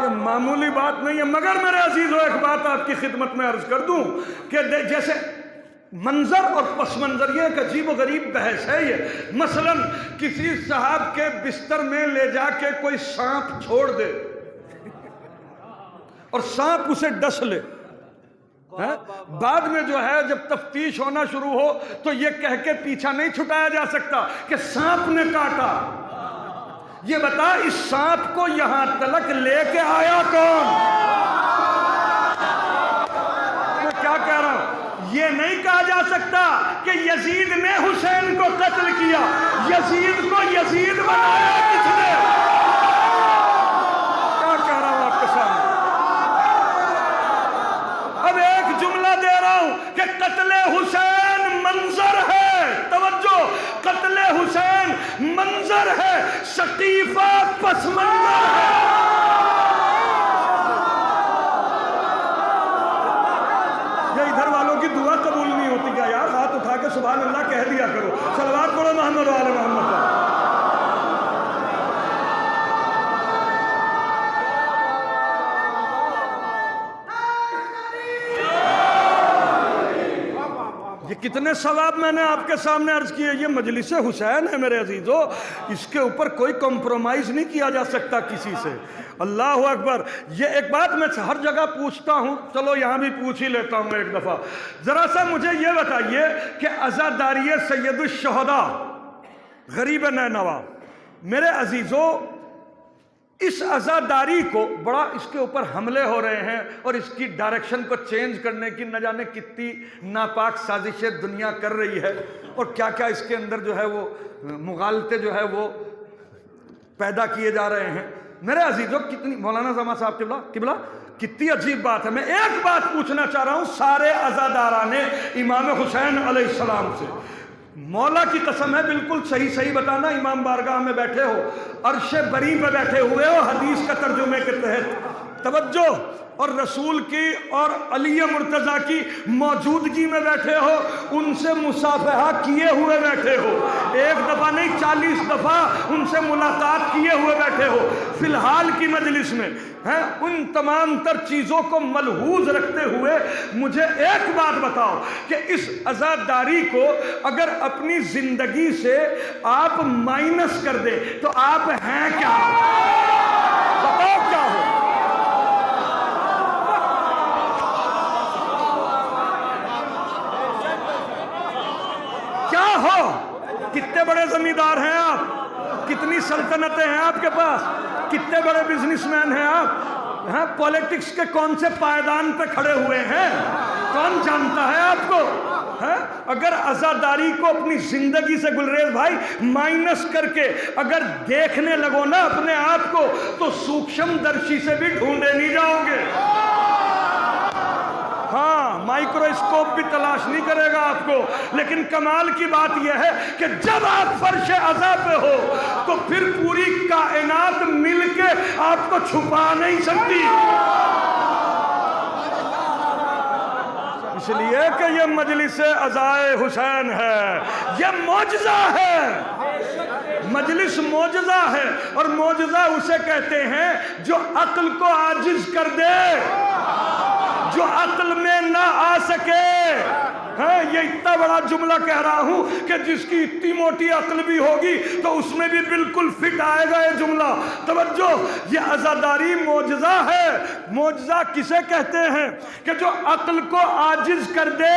یہ معمولی بات نہیں ہے، مگر میرے عزیزو ایک بات آپ کی خدمت میں عرض کر دوں کہ جیسے منظر اور پس منظر یہ ایک عجیب و غریب بحث ہے یہ۔ مثلا کسی صاحب کے بستر میں لے جا کے کوئی سانپ چھوڑ دے اور سانپ اسے ڈس لے، بعد میں جو ہے جب تفتیش ہونا شروع ہو تو یہ کہہ کے پیچھا نہیں چھٹایا جا سکتا کہ سانپ نے کاٹا۔ یہ بتا اس سانپ کو یہاں تلک لے کے آیا کون؟ میں کیا کہہ رہا ہوں، یہ نہیں کہا جا سکتا کہ یزید نے حسین کو قتل کیا، یزید کو یزید بنایا کس نے؟ کیا کہہ رہا ہوں آپ کے سامنے؟ اب ایک جملہ دے رہا ہوں کہ قتل حسین منظر ہے، توجہ، قتل حسین منظر ہے، سقیفہ پس منظر ہے۔ یہ ادھر والوں کی دعا قبول نہیں ہوتی کیا یار؟ ہاتھ اٹھا کے سبحان اللہ کہہ دیا کرو، صلوات پڑھو محمد و آل محمد پر۔ یہ کتنے ثواب میں نے آپ کے سامنے عرض کیے، یہ مجلس حسین ہے میرے عزیزو، اس کے اوپر کوئی کمپرومائز نہیں کیا جا سکتا کسی سے۔ اللہ اکبر۔ یہ ایک بات میں ہر جگہ پوچھتا ہوں، چلو یہاں بھی پوچھ ہی لیتا ہوں ایک دفعہ، ذرا سا مجھے یہ بتائیے کہ عزاداری سید الشہداء غریب نینوا، میرے عزیزو اس عزاداری کو بڑا اس کے اوپر حملے ہو رہے ہیں اور اس کی ڈائریکشن کو چینج کرنے کی نہ جانے کتنی ناپاک سازشیں دنیا کر رہی ہے، اور کیا کیا اس کے اندر جو ہے وہ مغالطے جو ہے وہ پیدا کیے جا رہے ہیں۔ میرے عزیزو کتنی، مولانا زمان صاحب قبلہ کتنی عجیب بات ہے۔ میں ایک بات پوچھنا چاہ رہا ہوں سارے عزاداران امام حسین علیہ السلام سے، مولا کی قسم ہے بالکل صحیح صحیح بتانا، امام بارگاہ میں بیٹھے ہو، عرش بری پہ بیٹھے ہوئے ہو، حدیث کا ترجمے کے تحت، توجہ، اور رسول کی اور علی مرتضیٰ کی موجودگی میں بیٹھے ہو، ان سے مصافحہ کیے ہوئے بیٹھے ہو، ایک دفعہ نہیں 40 دفعہ ان سے ملاقات کیے ہوئے بیٹھے ہو فی الحال کی مجلس میں ہیں۔ ان تمام تر چیزوں کو ملحوظ رکھتے ہوئے مجھے ایک بات بتاؤ کہ اس عزاداری کو اگر اپنی زندگی سے آپ مائنس کر دیں تو آپ ہیں کیا؟ بتاؤ کیا ہو؟ کیا ہو؟ کتنے بڑے زمیندار ہیں آپ، کتنی سلطنتیں ہیں آپ کے پاس، کتنے بڑے بزنس مین ہیں آپ، ہاں پولیٹکس کے کون سے پائیدان پہ کھڑے ہوئے ہیں، کون جانتا ہے آپ کو؟ اگر عزاداری کو اپنی زندگی سے گلریز بھائی مائنس کر کے اگر دیکھنے لگو نا اپنے آپ کو تو سوکشم درشی سے بھی ڈھونڈے نہیں جاؤ گے. ہاں مائکروسکوپ بھی تلاش نہیں کرے گا آپ کو. لیکن کمال کی بات یہ ہے کہ جب آپ فرش عزا پہ ہو تو پھر پوری کائنات مل کے آپ کو چھپا نہیں سکتی. اس لیے کہ یہ مجلس عزائے حسین ہے, یہ معجزہ ہے, مجلس معجزہ ہے. اور معجزہ اسے کہتے ہیں جو عقل کو عاجز کر دے, جو عقل میں نہ آ سکے. یہ اتنا بڑا جملہ کہہ رہا ہوں کہ جس کی اتنی موٹی عقل بھی ہوگی تو اس میں بھی بالکل فٹ آئے گا یہ جملہ. توجہ, یہ عزاداری معجزہ ہے. معجزہ کسے کہتے ہیں؟ کہ جو عقل کو عاجز کر دے,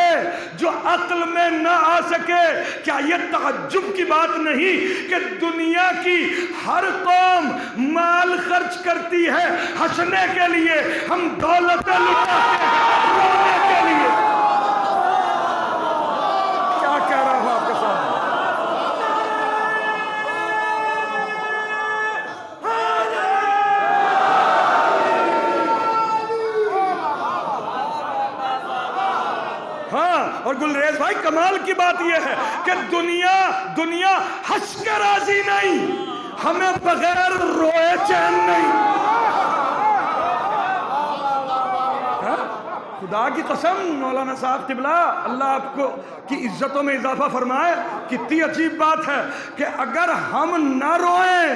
جو عقل میں نہ آ سکے. کیا یہ تعجب کی بات نہیں کہ دنیا کی ہر قوم مال خرچ کرتی ہے ہنسنے کے لیے, ہم دولتیں لٹاتے ہیں رونے کے لیے. کہہ رہا ہوں آپ کے ساتھ, ہاں. اور گلریز بھائی کمال کی بات یہ ہے کہ دنیا ہنس کے راضی نہیں, ہمیں بغیر روئے چین نہیں. خدا کی قسم مولانا صاحب قبلہ اللہ آپ کو کی عزتوں میں اضافہ فرمائے. کتنی عجیب بات ہے کہ اگر ہم نہ روئیں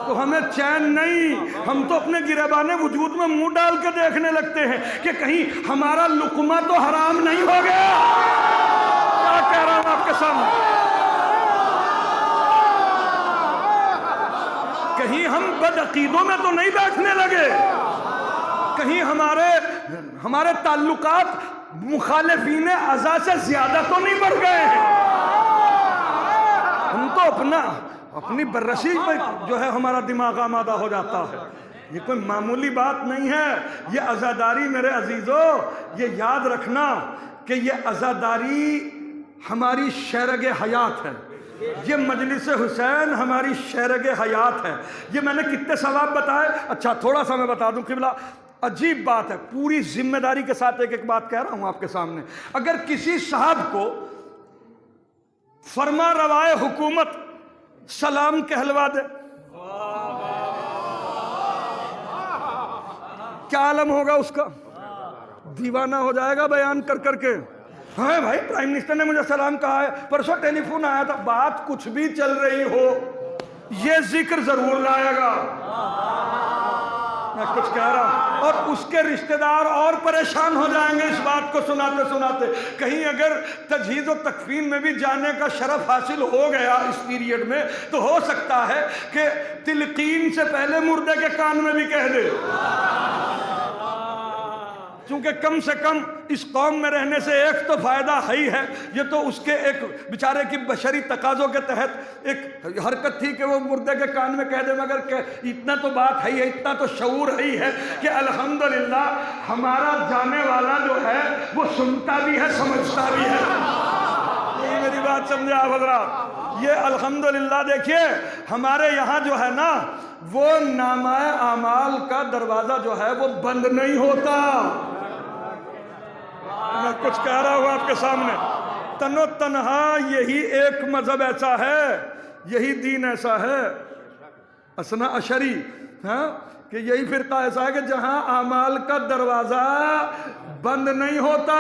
تو ہمیں چین نہیں. ہم تو اپنے گریبان وجود میں منہ ڈال کے دیکھنے لگتے ہیں کہ کہیں ہمارا لقمہ تو حرام نہیں ہو گیا. کیا کہہ رہا ہوں آپ کے سامنے, کہیں ہم بدعقیدوں میں تو نہیں بیٹھنے لگے, کہیں ہمارے تعلقات مخالفین عزا سے زیادہ تو نہیں بڑھ گئے ہیں. ہم تو اپنی بررسی میں جو ہے ہمارا دماغ آمادہ ہو جاتا ہے. یہ کوئی معمولی بات نہیں ہے. یہ عزاداری میرے عزیزو, یہ یاد رکھنا کہ یہ عزاداری ہماری شیرگ حیات ہے. یہ مجلس حسین ہماری شیرگ حیات ہے. یہ میں نے کتنے ثواب بتائے. اچھا تھوڑا سا میں بتا دوں قبلہ, عجیب بات ہے, پوری ذمہ داری کے ساتھ ایک بات کہہ رہا ہوں آپ کے سامنے. اگر کسی صاحب کو فرما روائے حکومت سلام کہلوا دے, کیا عالم ہوگا اس کا؟ دیوانہ ہو جائے گا بیان کر کر کے. ہاں بھائی پرائم منسٹر نے مجھے سلام کہا ہے, پرسوں ٹیلی فون آیا تھا. بات کچھ بھی چل رہی ہو یہ ذکر ضرور لائے گا. میں کچھ کہہ رہا ہوں اور اس کے رشتہ دار اور پریشان ہو جائیں گے اس بات کو سناتے سناتے. کہیں اگر تجہیز و تکفین میں بھی جانے کا شرف حاصل ہو گیا اس پیریڈ میں تو ہو سکتا ہے کہ تلقین سے پہلے مردے کے کان میں بھی کہہ دے. چونکہ کم سے کم اس قوم میں رہنے سے ایک تو فائدہ ہی ہے. یہ تو اس کے ایک بیچارے کی بشری تقاضوں کے تحت ایک حرکت تھی کہ وہ مردے کے کان میں کہہ دے, مگر کہ اتنا تو بات ہے, اتنا تو شعور ہی ہے کہ الحمدللہ ہمارا جانے والا جو ہے وہ سنتا بھی ہے سمجھتا بھی ہے. یہ میری بات سمجھے آپ حضرات. یہ الحمدللہ دیکھیے ہمارے یہاں جو ہے نا وہ نامہ اعمال کا دروازہ جو ہے وہ بند نہیں ہوتا. میں کچھ کہہ رہا ہوں آپ کے سامنے. تن و تنہا یہی ایک مذہب ایسا ہے, یہی دین ایسا ہے اثنا عشری, کہ یہی فرقہ ایسا ہے کہ جہاں اعمال کا دروازہ بند نہیں ہوتا.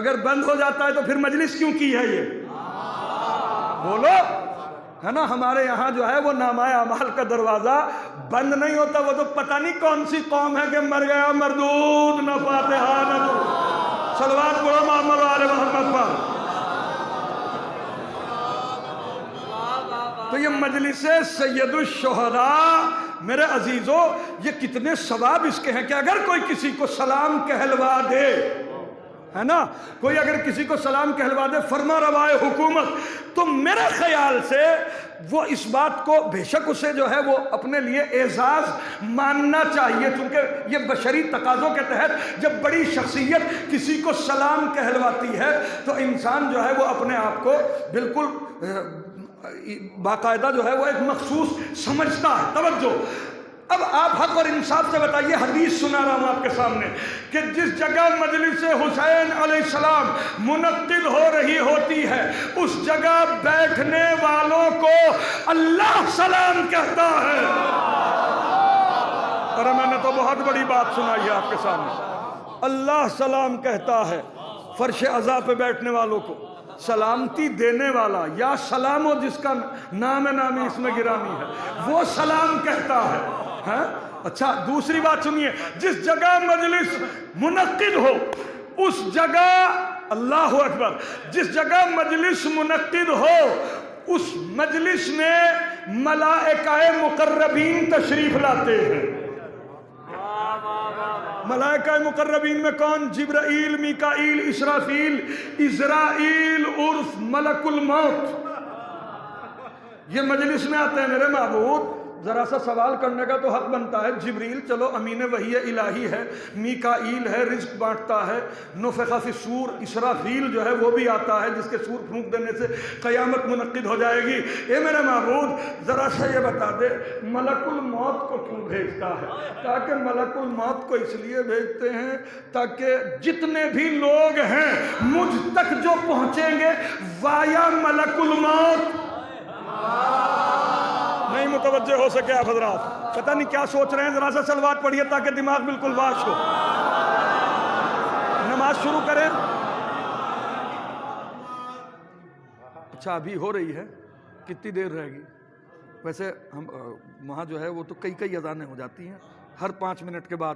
اگر بند ہو جاتا ہے تو پھر مجلس کیوں کی ہے یہ بولو, ہے نا. ہمارے یہاں جو ہے وہ نامہ اعمال کا دروازہ بند نہیں ہوتا. وہ تو پتہ نہیں کون سی قوم ہے کہ مر گیا مردود, نہ فاتحہ نہ صلوات پڑھو محمد آل محمد پر. تو یہ مجلس سید الشہداء میرے عزیزو یہ کتنے ثواب اس کے ہیں کہ اگر کوئی کسی کو سلام کہلوا دے ہے نا. کوئی اگر کسی کو سلام کہلوا دے فرما روائے حکومت، تو میرے خیال سے وہ اس بات کو بے شک اسے جو ہے وہ اپنے لیے اعزاز ماننا چاہیے، چونکہ یہ بشری تقاضوں کے تحت جب بڑی شخصیت کسی کو سلام کہلواتی ہے تو انسان جو ہے وہ اپنے آپ کو بالکل باقاعدہ جو ہے وہ ایک مخصوص سمجھتا ہے. توجہ، اب آپ حق اور انصاف سے بتائیے، حدیث سنا رہا ہوں آپ کے سامنے کہ جس جگہ مجلس حسین علیہ السلام منعقد ہو رہی ہوتی ہے اس جگہ بیٹھنے والوں کو اللہ سلام کہتا ہے. اور میں نے تو بہت بڑی بات سنائی ہے آپ کے سامنے، اللہ سلام کہتا ہے فرش عزا پہ بیٹھنے والوں کو، سلامتی دینے والا یا سلام ہو جس کا نام نامی اس میں گرامی ہے وہ سلام کہتا ہے. ہاں اچھا، دوسری بات سنیے، جس جگہ مجلس منعقد ہو اس جگہ، اللہ اکبر، جس جگہ مجلس منعقد ہو اس مجلس میں ملائکہ مقربین تشریف لاتے ہیں. ملائکہ مقربین میں کون؟ جبرائیل، میکائیل، اسرافیل، اسرائیل عرف ملک الموت، یہ مجلس میں آتے ہیں. میرے معبود ذرا سا سوال کرنے کا تو حق بنتا ہے. جبریل چلو امین وحی الہی ہے، میکائیل ہے رزق بانٹتا ہے، نفخ فی الصور، اسرافیل جو ہے وہ بھی آتا ہے جس کے سور پھونک دینے سے قیامت منعقد ہو جائے گی. اے میرے معبود ذرا سا یہ بتا دے ملک الموت کو کیوں بھیجتا ہے؟ تاکہ ملک الموت کو اس لیے بھیجتے ہیں تاکہ جتنے بھی لوگ ہیں مجھ تک جو پہنچیں گے وایا ملک الموت. نہیں متوجہ ہو سکے آپ حضرات، پتہ نہیں کیا سوچ رہے ہیں. ذرا سا صلوات پڑھیے تاکہ دماغ بالکل واش ہو. نماز شروع کریں. اچھا ابھی ہو رہی ہے، کتنی دیر رہے گی؟ ویسے ہم وہاں جو ہے وہ تو کئی اذانیں ہو جاتی ہیں، ہر 5 منٹ کے بعد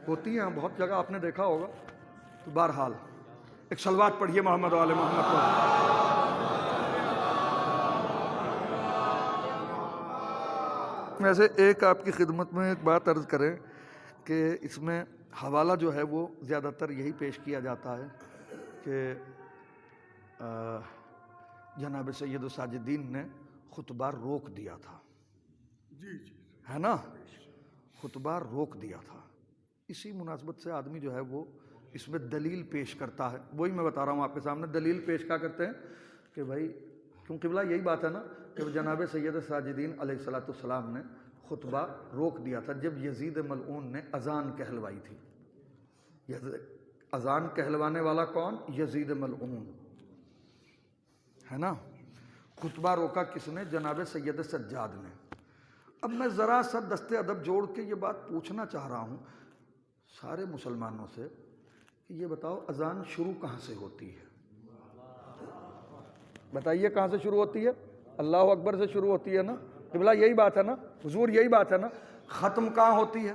ہوتی ہیں، بہت جگہ آپ نے دیکھا ہوگا. تو بہرحال ایک صلوات پڑھیے محمد و آل محمد پر. ویسے ایک آپ کی خدمت میں ایک بات عرض کریں کہ اس میں حوالہ جو ہے وہ زیادہ تر یہی پیش کیا جاتا ہے کہ جناب سید الساجدین نے خطبہ روک دیا تھا. جی ہے نا، خطبہ روک دیا تھا. اسی مناسبت سے آدمی جو ہے وہ اس میں دلیل پیش کرتا ہے. وہی میں بتا رہا ہوں آپ کے سامنے، دلیل پیش کیا کرتے ہیں کہ بھائی کیونکہ بلا یہی بات ہے نا کہ جناب سید ساجدین علیہ السلام نے خطبہ روک دیا تھا جب یزید ملعون نے اذان کہلوائی تھی. اذان کہلوانے والا کون؟ یزید ملعون ہے نا. خطبہ روکا کس نے؟ جناب سید سجاد نے. اب میں ذرا سا دست ادب جوڑ کے یہ بات پوچھنا چاہ رہا ہوں سارے مسلمانوں سے کہ یہ بتاؤ اذان شروع کہاں سے ہوتی ہے؟ بتائیے کہاں سے شروع ہوتی ہے؟ اللہ اکبر سے شروع ہوتی ہے نا. قبلہ یہی بات ہے نا، حضور یہی بات ہے نا. ختم کہاں ہوتی ہے؟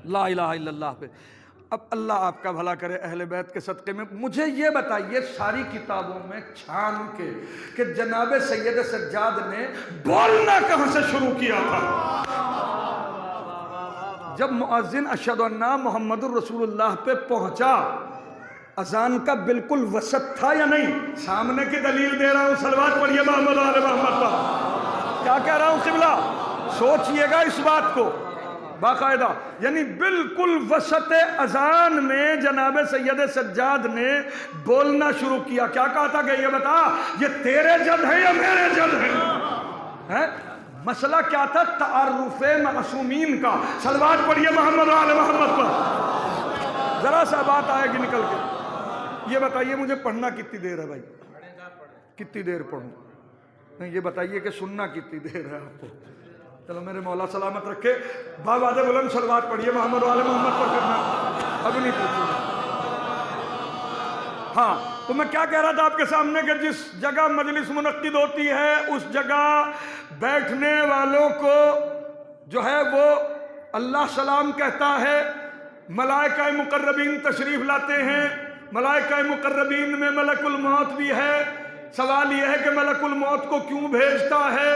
لا الہ الا اللہ پہ. اب اللہ آپ کا بھلا کرے اہل بیت کے صدقے میں. مجھے یہ بتائیے ساری کتابوں میں چھان کے کہ جناب سید سجاد نے بولنا کہاں سے شروع کیا تھا؟ جب مؤذن اشہد ان محمد الرسول اللہ پہ پہنچا، اذان کا بالکل وسط تھا یا نہیں؟ سامنے کی دلیل دے رہا ہوں، صلوات پڑھیے محمد آل محمد پر. کیا کہہ رہا ہوں قبلہ؟ سوچئے گا اس بات کو باقاعدہ. یعنی بالکل وسط اذان میں جناب سید سجاد نے بولنا شروع کیا. کیا کہا تھا کہ یہ بتا یہ تیرے جد ہے یا میرے جد ہے؟ مسئلہ کیا تھا؟ تعارف معصومین کا. صلوات پڑھیے محمد آل محمد پر. ذرا سا بات آئے گی نکل کے. یہ بتائیے مجھے پڑھنا کتنی دیر ہے بھائی؟ کتنی دیر پڑھوں؟ نہیں یہ بتائیے کہ سننا کتنی دیر ہے آپ کو؟ چلو میرے مولا سلامت رکھے. باواد بلند صلوات پڑھیے محمد و آل محمد پر. کرنا اب نہیں پوچھوں. ہاں تو میں کیا کہہ رہا تھا آپ کے سامنے کہ جس جگہ مجلس منعقد ہوتی ہے اس جگہ بیٹھنے والوں کو جو ہے وہ اللہ سلام کہتا ہے. ملائکہ مقربین تشریف لاتے ہیں. ملائکہ مقربین میں ملک الموت بھی ہے. سوال یہ ہے کہ ملک الموت کو کیوں بھیجتا ہے؟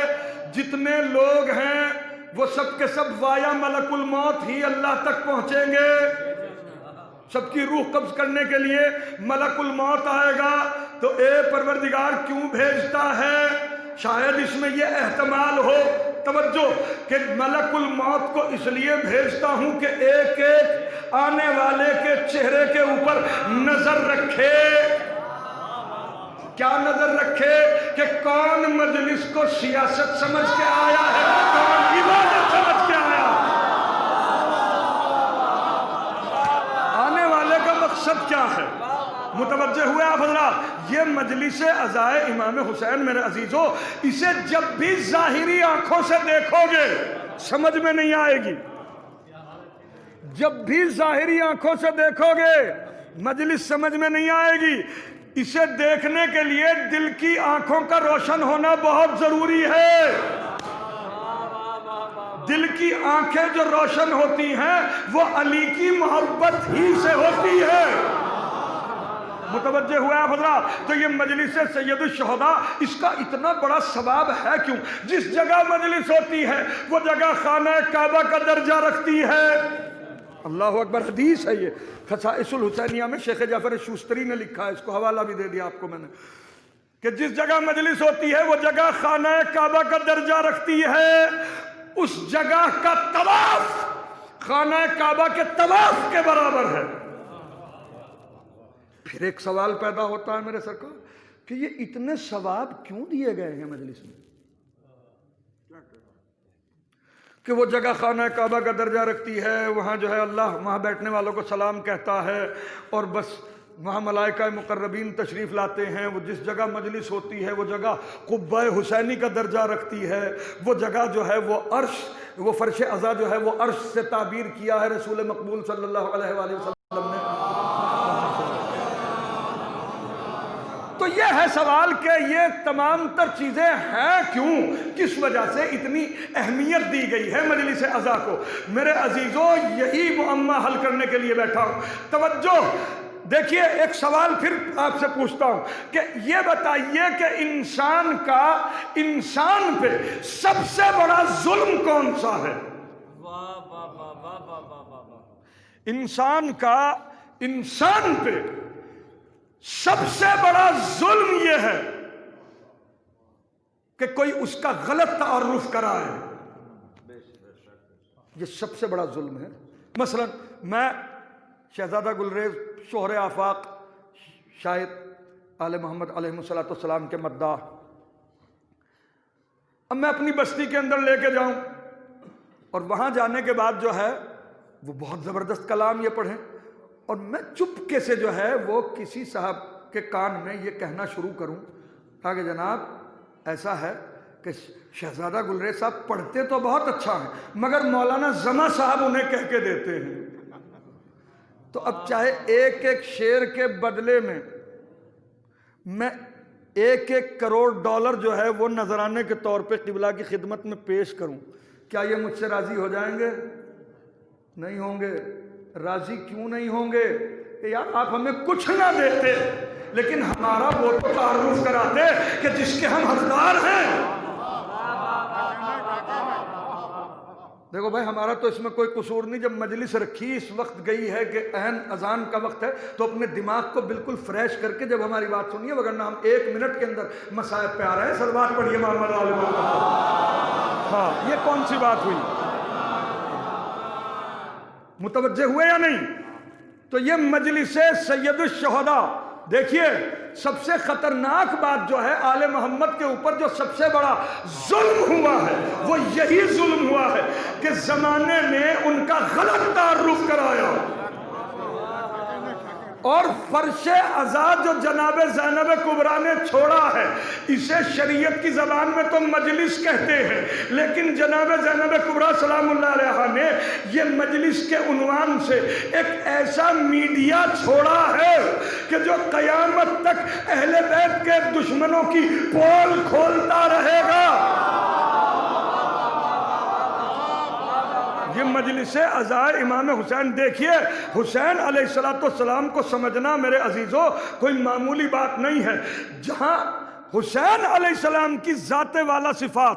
جتنے لوگ ہیں وہ سب کے سب وایا ملک الموت ہی اللہ تک پہنچیں گے. سب کی روح قبض کرنے کے لیے ملک الموت آئے گا تو اے پروردگار کیوں بھیجتا ہے؟ شاید اس میں یہ احتمال ہو، توجہ، کہ ملک الموت کو اس لیے بھیجتا ہوں کہ ایک ایک آنے والے کے چہرے کے اوپر نظر رکھے۔ کیا نظر رکھے؟ کہ کون مجلس کو سیاست سمجھ کے آیا ہے، کون عبادت سمجھ کے آیا۔ آنے والے کا مقصد کیا ہے؟ متوجہ ہوئے آپ حضرات؟ یہ مجلس عزائے امام حسین میرے عزیزو، اسے جب بھی ظاہری آنکھوں سے دیکھو گے سمجھ میں نہیں آئے گی۔ جب بھی ظاہری آنکھوں سے دیکھو گے مجلس سمجھ میں نہیں آئے گی۔ اسے دیکھنے کے لیے دل کی آنکھوں کا روشن ہونا بہت ضروری ہے۔ دل کی آنکھیں جو روشن ہوتی ہیں وہ علی کی محبت ہی سے ہوتی ہے۔ متوجہ ہوا ہے حضرات؟ تو یہ مجلس سید الشہداء، اس کا اتنا بڑا ثواب ہے کیوں؟ جس جگہ مجلس ہوتی ہے وہ جگہ خانہ کعبہ کا درجہ رکھتی ہے۔ اللہ اکبر، حدیث ہے یہ، خصائص الحسینیہ میں شیخ جعفر شوستری نے لکھا ہے، اس کو حوالہ بھی دے دیا آپ کو میں نے، کہ جس جگہ مجلس ہوتی ہے وہ جگہ خانہ کعبہ کا درجہ رکھتی ہے۔ اس جگہ کا طواف خانہ کعبہ کے طواف کے برابر ہے۔ پھر ایک سوال پیدا ہوتا ہے میرے سرکار کہ یہ اتنے ثواب کیوں دیے گئے ہیں مجلس میں؟ کہ وہ جگہ خانہ کعبہ کا درجہ رکھتی ہے، وہاں جو ہے اللہ وہاں بیٹھنے والوں کو سلام کہتا ہے، اور بس وہاں ملائکہ مقربین تشریف لاتے ہیں۔ وہ جس جگہ مجلس ہوتی ہے وہ جگہ قبہ حسینی کا درجہ رکھتی ہے۔ وہ جگہ جو ہے وہ عرش، وہ فرش عزا جو ہے وہ عرش سے تعبیر کیا ہے رسول مقبول صلی اللہ علیہ وآلہ وسلم نے۔ تو یہ ہے سوال کہ یہ تمام تر چیزیں ہیں کیوں، کس وجہ سے اتنی اہمیت دی گئی ہے مجلس عزا کو؟ میرے عزیزو، یہی معمہ حل کرنے کے لیے بیٹھا ہوں۔ توجہ دیکھیے، ایک سوال پھر آپ سے پوچھتا ہوں کہ یہ بتائیے کہ انسان کا انسان پہ سب سے بڑا ظلم کون سا ہے؟ انسان کا انسان پہ سب سے بڑا ظلم یہ ہے کہ کوئی اس کا غلط تعارف کرائے۔ یہ سب سے بڑا ظلم ہے۔ مثلا میں شہزادہ گلریز، شوہر آفاق، شاعر آل محمد علیہ السلام کے مداح، اب میں اپنی بستی کے اندر لے کے جاؤں اور وہاں جانے کے بعد جو ہے وہ بہت زبردست کلام یہ پڑھیں، اور میں چپکے سے جو ہے وہ کسی صاحب کے کان میں یہ کہنا شروع کروں کہ جناب ایسا ہے کہ شہزادہ گلریز صاحب پڑھتے تو بہت اچھا ہیں مگر مولانا زما صاحب انہیں کہہ کے دیتے ہیں۔ تو اب چاہے ایک ایک شعر کے بدلے میں 1 کروڑ ڈالر جو ہے وہ نذرانے کے طور پہ قبلہ کی خدمت میں پیش کروں، کیا یہ مجھ سے راضی ہو جائیں گے؟ نہیں ہوں گے۔ راضی کیوں نہیں ہوں گے؟ کہ یار آپ ہمیں کچھ نہ دیتے لیکن ہمارا وہ تو تعارف کراتے کہ جس کے ہم حقدار ہیں۔ دیکھو بھائی، ہمارا تو اس میں کوئی قصور نہیں۔ جب مجلس رکھی اس وقت گئی ہے کہ عین اذان کا وقت ہے تو اپنے دماغ کو بالکل فریش کر کے جب ہماری بات سنیے، وگرنہ ہم 1 منٹ کے اندر مصائب پہ آ رہے ہیں۔ صلوات پڑھیے محمد علیہ وسلم۔ ہاں، یہ کون سی بات ہوئی؟ متوجہ ہوئے یا نہیں؟ تو یہ مجلس سید الشہداء، دیکھیے سب سے خطرناک بات جو ہے آل محمد کے اوپر جو سب سے بڑا ظلم ہوا ہے وہ یہی ظلم ہوا ہے کہ زمانے نے ان کا غلط تعارف کرایا، اور فرش عزا جو جناب زینب کبریٰ نے چھوڑا ہے اسے شریعت کی زبان میں تو مجلس کہتے ہیں، لیکن جناب زینب کبریٰ سلام اللہ علیہا نے یہ مجلس کے عنوان سے ایک ایسا میڈیا چھوڑا ہے کہ جو قیامت تک اہل بیت کے دشمنوں کی پول کھولتا رہے گا۔ یہ مجلس عزائے امام حسین، دیکھیے حسین علیہ السلام کو سمجھنا میرے عزیزو کوئی معمولی بات نہیں ہے۔ جہاں حسین علیہ السلام کی ذات والا صفات،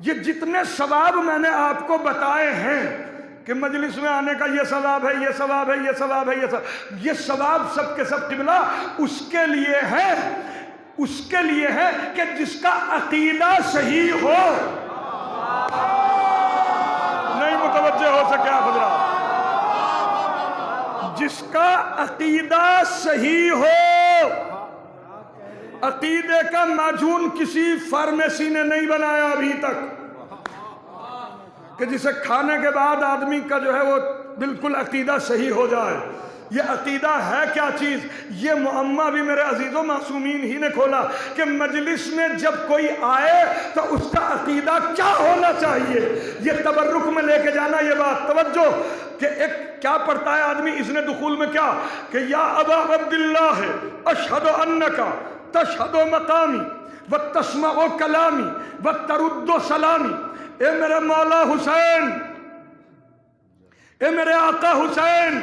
یہ جتنے ثواب میں نے آپ کو بتائے ہیں، کہ مجلس میں آنے کا یہ ثواب ہے، یہ ثواب ہے، یہ ثواب ہے، یہ ثواب سب کے سب قبلہ اس کے لیے ہے، اس کے لیے ہے کہ جس کا عقیدہ صحیح ہو۔ نہیں متوجہ ہو سکے آپ حضرات؟ جس کا عقیدہ صحیح ہو۔ عقیدے کا معجون کسی فارمیسی نے نہیں بنایا ابھی تک کہ جسے کھانے کے بعد آدمی کا جو ہے وہ بالکل عقیدہ صحیح ہو جائے۔ یہ عقیدہ ہے کیا چیز؟ یہ معمہ بھی میرے عزیزوں معصومین ہی نے کھولا کہ مجلس میں جب کوئی آئے تو اس کا عقیدہ کیا ہونا چاہیے۔ یہ تبرک میں لے کے جانا، یہ بات توجہ کہ ایک کیا پڑھتا ہے آدمی اذن دخول میں، کیا کہ یا ابا عبداللہ اشہد انکا تشہد مقامی وتسمع کلامی وترد سلامی۔ اے میرے مولا حسین، اے میرے آقا حسین،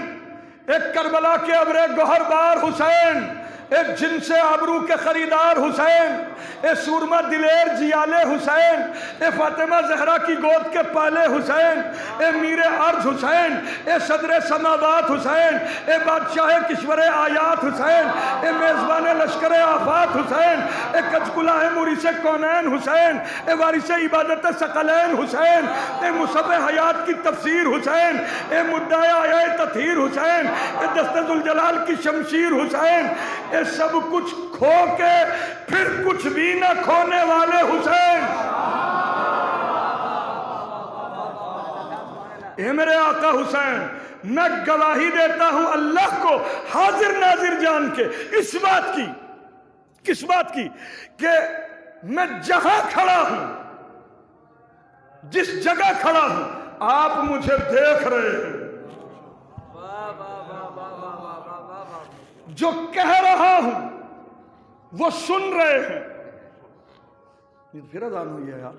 ایک کربلا کے ابر گوہر بار حسین، ایک جن سے آبرو کے خریدار حسین، اے سورما دلیر جیالے حسین، اے فاطمہ زہرا کی گود کے پالے حسین، اے میر ارض حسین، اے صدر سماوات حسین، اے بادشاہ کشور آیات حسین، اے میزبان لشکر آفات حسین، اے کچکلہ مورث کونین حسین، اے وارث عبادت ثقلین حسین، اے مصب حیات کی تفسیر حسین، اے مدعی آیہ تطہیر حسین، اے دست ذوالجلال کی شمشیر حسین، اے سب کچھ کھو کے پھر کچھ بھی نہ کھونے والے حسین، اے میرے آقا حسین، میں گواہی دیتا ہوں اللہ کو حاضر ناظر جان کے اس بات کی، کس بات کی؟ کہ میں جہاں کھڑا ہوں، جس جگہ کھڑا ہوں، آپ مجھے دیکھ رہے ہیں، جو کہہ رہا ہوں وہ سن رہے ہیں۔ پھر اذان ہوئی ہے یار،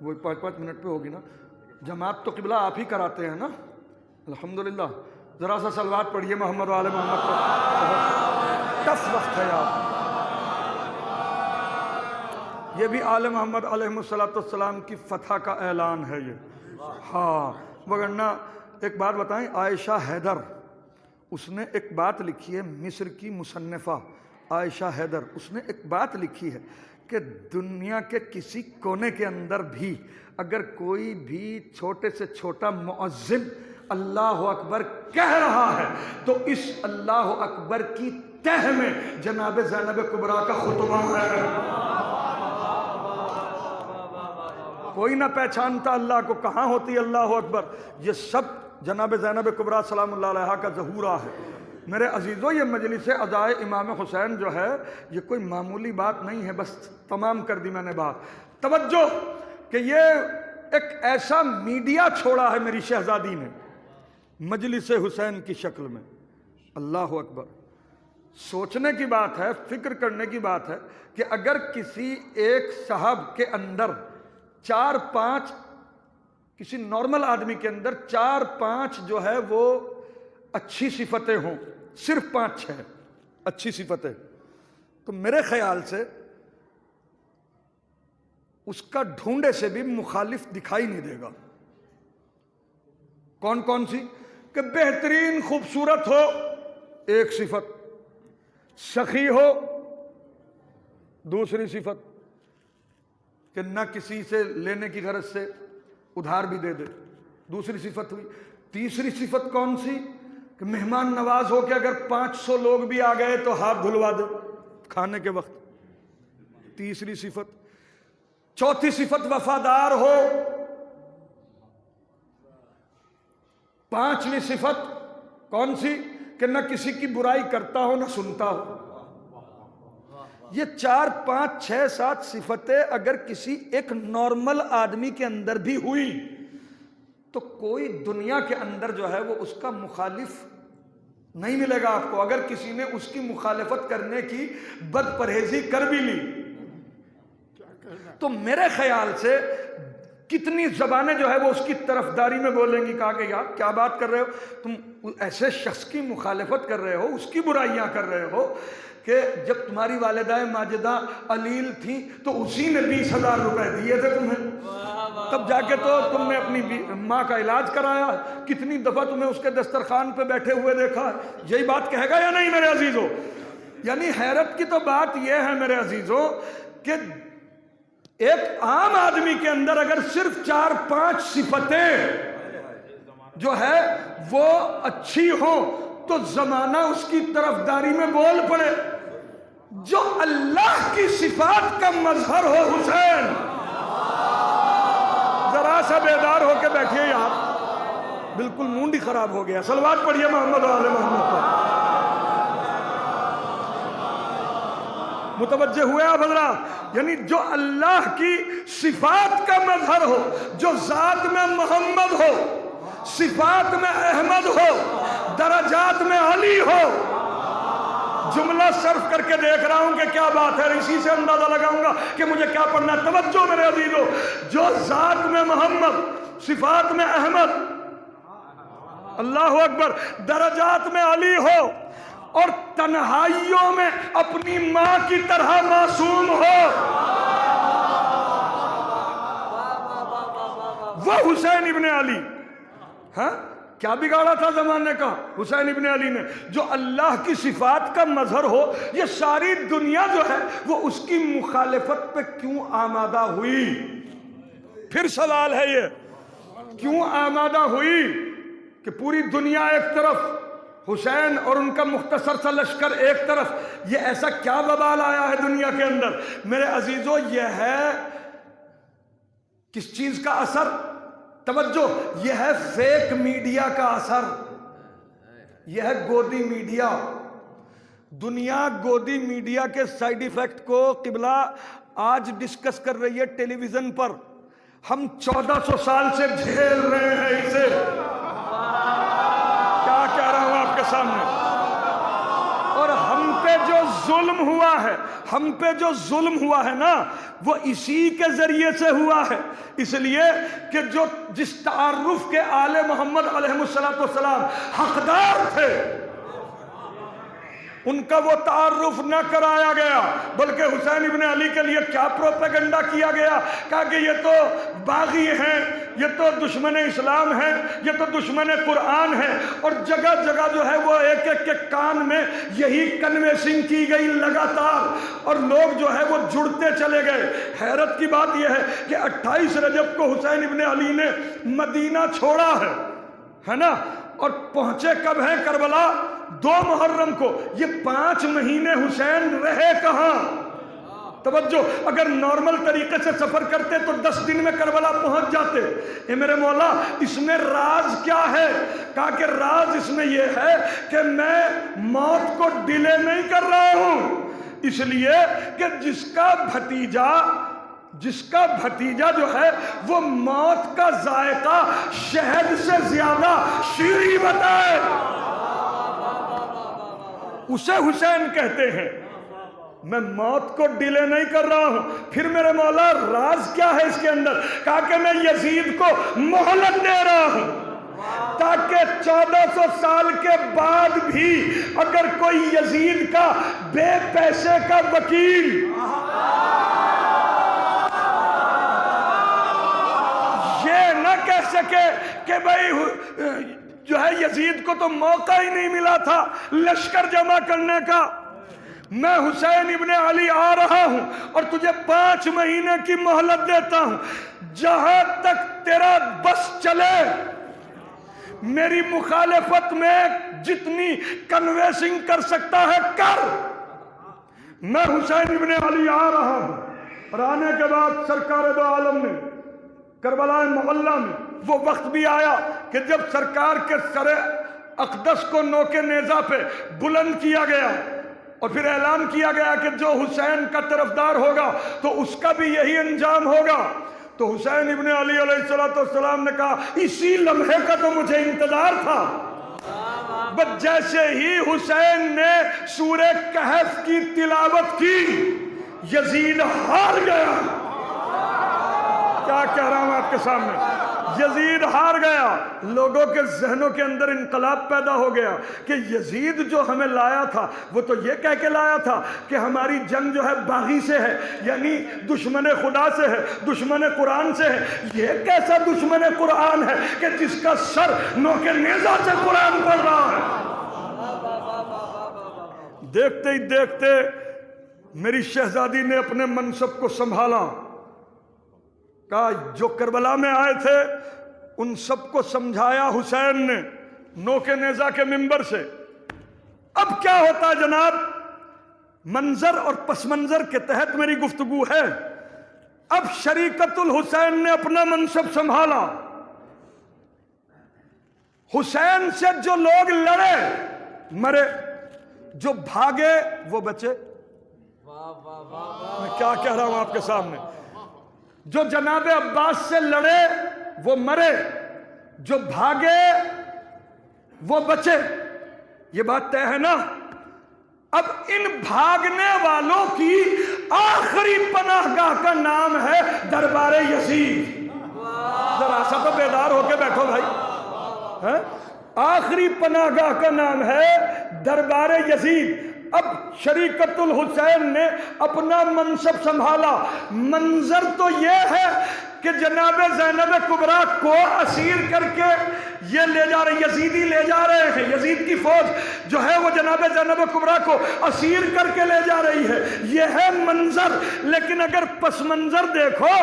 وہی 5-5 منٹ پہ ہوگی نا۔ جماعت تو قبلہ آپ ہی کراتے ہیں نا، الحمدللہ۔ ذرا سا صلوات پڑھیے محمد و آل محمد پر، ٹف وقت ہے یار۔ یہ بھی آل محمد علیہ السلام کی فتح کا اعلان ہے یہ، ہاں۔ وگرنہ ایک بات بتائیں، عائشہ حیدر، اس نے ایک بات لکھی ہے، مصر کی مصنفہ عائشہ حیدر، اس نے ایک بات لکھی ہے کہ دنیا کے کسی کونے کے اندر بھی اگر کوئی بھی چھوٹے سے چھوٹا مؤذن اللہ اکبر کہہ رہا ہے تو اس اللہ اکبر کی تہ میں جناب زینب کبریٰ کا خطبہ ہے۔ کوئی نہ پہچانتا اللہ کو، کہاں ہوتی اللہ اکبر؟ یہ سب جناب زینب کبریٰ سلام اللہ علیہا کا ظہورہ ہے۔ میرے عزیزوں، یہ مجلس عزائے امام حسین جو ہے یہ کوئی معمولی بات نہیں ہے، بس تمام کر دی میں نے بات۔ توجہ کہ یہ ایک ایسا میڈیا چھوڑا ہے میری شہزادی نے مجلس حسین کی شکل میں، اللہ اکبر۔ سوچنے کی بات ہے، فکر کرنے کی بات ہے کہ اگر کسی ایک صاحب کے اندر 4-5، کسی نارمل آدمی کے اندر 4-5 جو ہے وہ اچھی صفتیں ہوں، صرف 5-6 اچھی صفتیں، تو میرے خیال سے اس کا ڈھونڈے سے بھی مخالف دکھائی نہیں دے گا۔ کون کون سی؟ کہ بہترین خوبصورت ہو ایک صفت، سخی ہو دوسری صفت، کہ نہ کسی سے لینے کی غرض سے ادھار بھی دے دے، دوسری صفت ہوئی۔ تیسری صفت کون سی؟ کہ مہمان نواز ہو کہ اگر 500 لوگ بھی آ گئے تو ہاتھ دھلوا دے کھانے کے وقت، تیسری صفت۔ چوتھی صفت وفادار ہو۔ پانچویں صفت کون سی؟ کہ نہ کسی کی برائی کرتا ہو نہ سنتا ہو۔ یہ 4 5 6 7 صفتیں اگر کسی ایک نارمل آدمی کے اندر بھی ہوئی تو کوئی دنیا کے اندر جو ہے وہ اس کا مخالف نہیں ملے گا آپ کو۔ اگر کسی نے اس کی مخالفت کرنے کی بد پرہیزی کر بھی لی تو میرے خیال سے کتنی زبانیں جو ہے وہ اس کی طرفداری میں بولیں گی، کہا کہ یار کیا بات کر رہے ہو تم، ایسے شخص کی مخالفت کر رہے ہو، اس کی برائیاں کر رہے ہو کہ جب تمہاری والدہ ماجدہ علیل تھیں تو اسی نے 20,000 روپے دیے تھے تمہیں۔ تب جا کے تو تم نے اپنی ماں کا علاج کرایا، کتنی دفعہ تمہیں اس کے دسترخوان پہ بیٹھے ہوئے دیکھا، یہی بات کہے گا یا نہیں میرے عزیزوں؟ یعنی حیرت کی تو بات یہ ہے میرے عزیزوں کہ ایک عام آدمی کے اندر اگر صرف 4-5 صفتیں جو ہے وہ اچھی ہو تو زمانہ اس کی طرفداری میں بول پڑے۔ جو اللہ کی صفات کا مظہر ہو حسین، ذرا سا بیدار ہو کے بیٹھیے یار، بالکل مونڈ ہی خراب ہو گیا۔ صلوات پڑھیے محمد و آل محمد پر۔ متوجہ ہوئے آپ حضرات؟ یعنی جو اللہ کی صفات کا مظہر ہو، جو ذات میں محمد ہو، صفات میں احمد ہو، درجات میں علی ہو۔ جملہ صرف کر کے دیکھ رہا ہوں کہ کیا بات ہے، اسی سے اندازہ لگاؤں گا کہ مجھے کیا پڑھنا ہے۔ توجہ میرے عزیزو، جو ذات میں محمد، صفات میں احمد، اللہ اکبر، درجات میں علی ہو، اور تنہائیوں میں اپنی ماں کی طرح معصوم ہو، وہ حسین ابن علی۔ ہاں کیا بگاڑا تھا زمانے کا حسین ابن علی نے؟ جو اللہ کی صفات کا مظہر ہو، یہ ساری دنیا جو ہے وہ اس کی مخالفت پہ کیوں آمادہ ہوئی؟ پھر سوال ہے یہ، کیوں آمادہ ہوئی کہ پوری دنیا ایک طرف، حسین اور ان کا مختصر سا لشکر ایک طرف؟ یہ ایسا کیا وبال آیا ہے دنیا کے اندر میرے عزیزو؟ یہ ہے کس چیز کا اثر؟ توجہ، یہ ہے فیک میڈیا کا اثر، یہ ہے گودی میڈیا۔ دنیا گودی میڈیا کے سائیڈ ایفیکٹ کو قبلہ آج ڈسکس کر رہی ہے ٹیلی ویژن پر۔ ہم 1400 سال سے جھیل رہے ہیں اسے۔ کیا کہہ رہا ہوں آپ کے سامنے؟ اور ہم پہ جو ظلم ہوا ہے، ہم پہ جو ظلم ہوا ہے نا، وہ اسی کے ذریعے سے ہوا ہے۔ اس لیے کہ جو جس تعارف کے آل محمد علیہ السلام حقدار تھے، ان کا وہ تعارف نہ کرایا گیا، بلکہ حسین ابن علی کے لیے کیا پروپیگنڈا کیا گیا، کہا کہ یہ تو باغی ہیں، یہ تو دشمن اسلام ہیں، یہ تو دشمن قرآن ہیں۔ اور جگہ جگہ جو ہے وہ ایک ایک کے کان میں یہی کنوینسنگ کی گئی لگاتار، اور لوگ جو ہے وہ جڑتے چلے گئے۔ حیرت کی بات یہ ہے کہ 28 رجب کو حسین ابن علی نے مدینہ چھوڑا ہے نا، اور پہنچے کب ہیں کربلا؟ 2 محرم کو۔ یہ 5 مہینے حسین رہے کہاں؟ توجہ، اگر نارمل طریقے سے سفر کرتے تو 10 دن میں کربلا پہنچ جاتے۔ اے میرے مولا، اس میں راز کیا ہے؟ کہا کہ راز اس میں یہ ہے کہ میں موت کو ڈیلے نہیں کر رہا ہوں، اس لیے کہ جس کا بھتیجا جو ہے وہ موت کا ذائقہ شہد سے زیادہ شیریں بتائے، اسے حسین کہتے ہیں۔ میں موت کو ڈیلے نہیں کر رہا ہوں۔ پھر میرے مولا راز کیا ہے اس کے اندر؟ کہا کہ میں یزید کو مہلت دے رہا ہوں تاکہ 1400 سال کے بعد بھی اگر کوئی یزید کا بے پیسے کا وکیل یہ نہ کہہ سکے کہ بھائی جو ہے یزید کو تو موقع ہی نہیں ملا تھا لشکر جمع کرنے کا، میں حسین ابن علی آ رہا ہوں اور تجھے 5 مہینے کی مہلت دیتا ہوں، جہاں تک تیرا بس چلے میری مخالفت میں جتنی کنوینسنگ کر سکتا ہے کر۔ میں حسین ابن علی آ رہا ہوں۔ اور آنے کے بعد سرکار دو عالم نے کربلا محلہ میں وہ وقت بھی آیا کہ جب سرکار کے سر اقدس کو نوکے نیزہ پہ بلند کیا گیا اور پھر اعلان کیا گیا کہ جو حسین کا طرفدار ہوگا تو اس کا بھی یہی انجام ہوگا۔ تو حسین ابن علی علیہ السلام نے کہا اسی لمحے کا تو مجھے انتظار تھا۔ بس جیسے ہی حسین نے سورہ کہف کی تلاوت کی، یزید ہار گیا۔ کیا کہہ رہا ہوں آپ کے سامنے؟ یزید ہار گیا، لوگوں کے ذہنوں کے اندر انقلاب پیدا ہو گیا کہ یزید جو ہمیں لایا تھا وہ تو یہ کہہ کے لایا تھا کہ ہماری جنگ جو ہے باغی سے ہے، یعنی دشمن خدا سے ہے، دشمن قرآن سے ہے۔ یہ کیسا دشمن قرآن ہے کہ جس کا سر نوک نیزہ سے قرآن پڑھ رہا ہے؟ دیکھتے ہی دیکھتے میری شہزادی نے اپنے منصب کو سنبھالا، کہا جو کربلا میں آئے تھے ان سب کو سمجھایا حسین نے نوک نیزہ کے منبر سے۔ اب کیا ہوتا ہے جناب؟ منظر اور پس منظر کے تحت میری گفتگو ہے۔ اب شریکت الحسین نے اپنا منصب سنبھالا، حسین سے جو لوگ لڑے مرے، جو بھاگے وہ بچے۔ میں کیا کہہ رہا ہوں آپ کے سامنے؟ جو جناب عباس سے لڑے وہ مرے، جو بھاگے وہ بچے۔ یہ بات طے ہے نا؟ اب ان بھاگنے والوں کی آخری پناہ گاہ کا نام ہے دربار یزید۔ ذرا سا تو بیدار ہو کے بیٹھو بھائی۔ آخری پناہ گاہ کا نام ہے دربار یزید۔ اب شریکت الحسین نے اپنا منصب سنبھالا۔ منظر تو یہ ہے کہ جناب زینب کبریٰ کو اسیر کر کے یہ لے جا رہے، یزیدی لے جا رہے ہیں، یزید کی فوج جو ہے وہ جناب زینب کبریٰ کو اسیر کر کے لے جا رہی ہے۔ یہ ہے منظر، لیکن اگر پس منظر دیکھو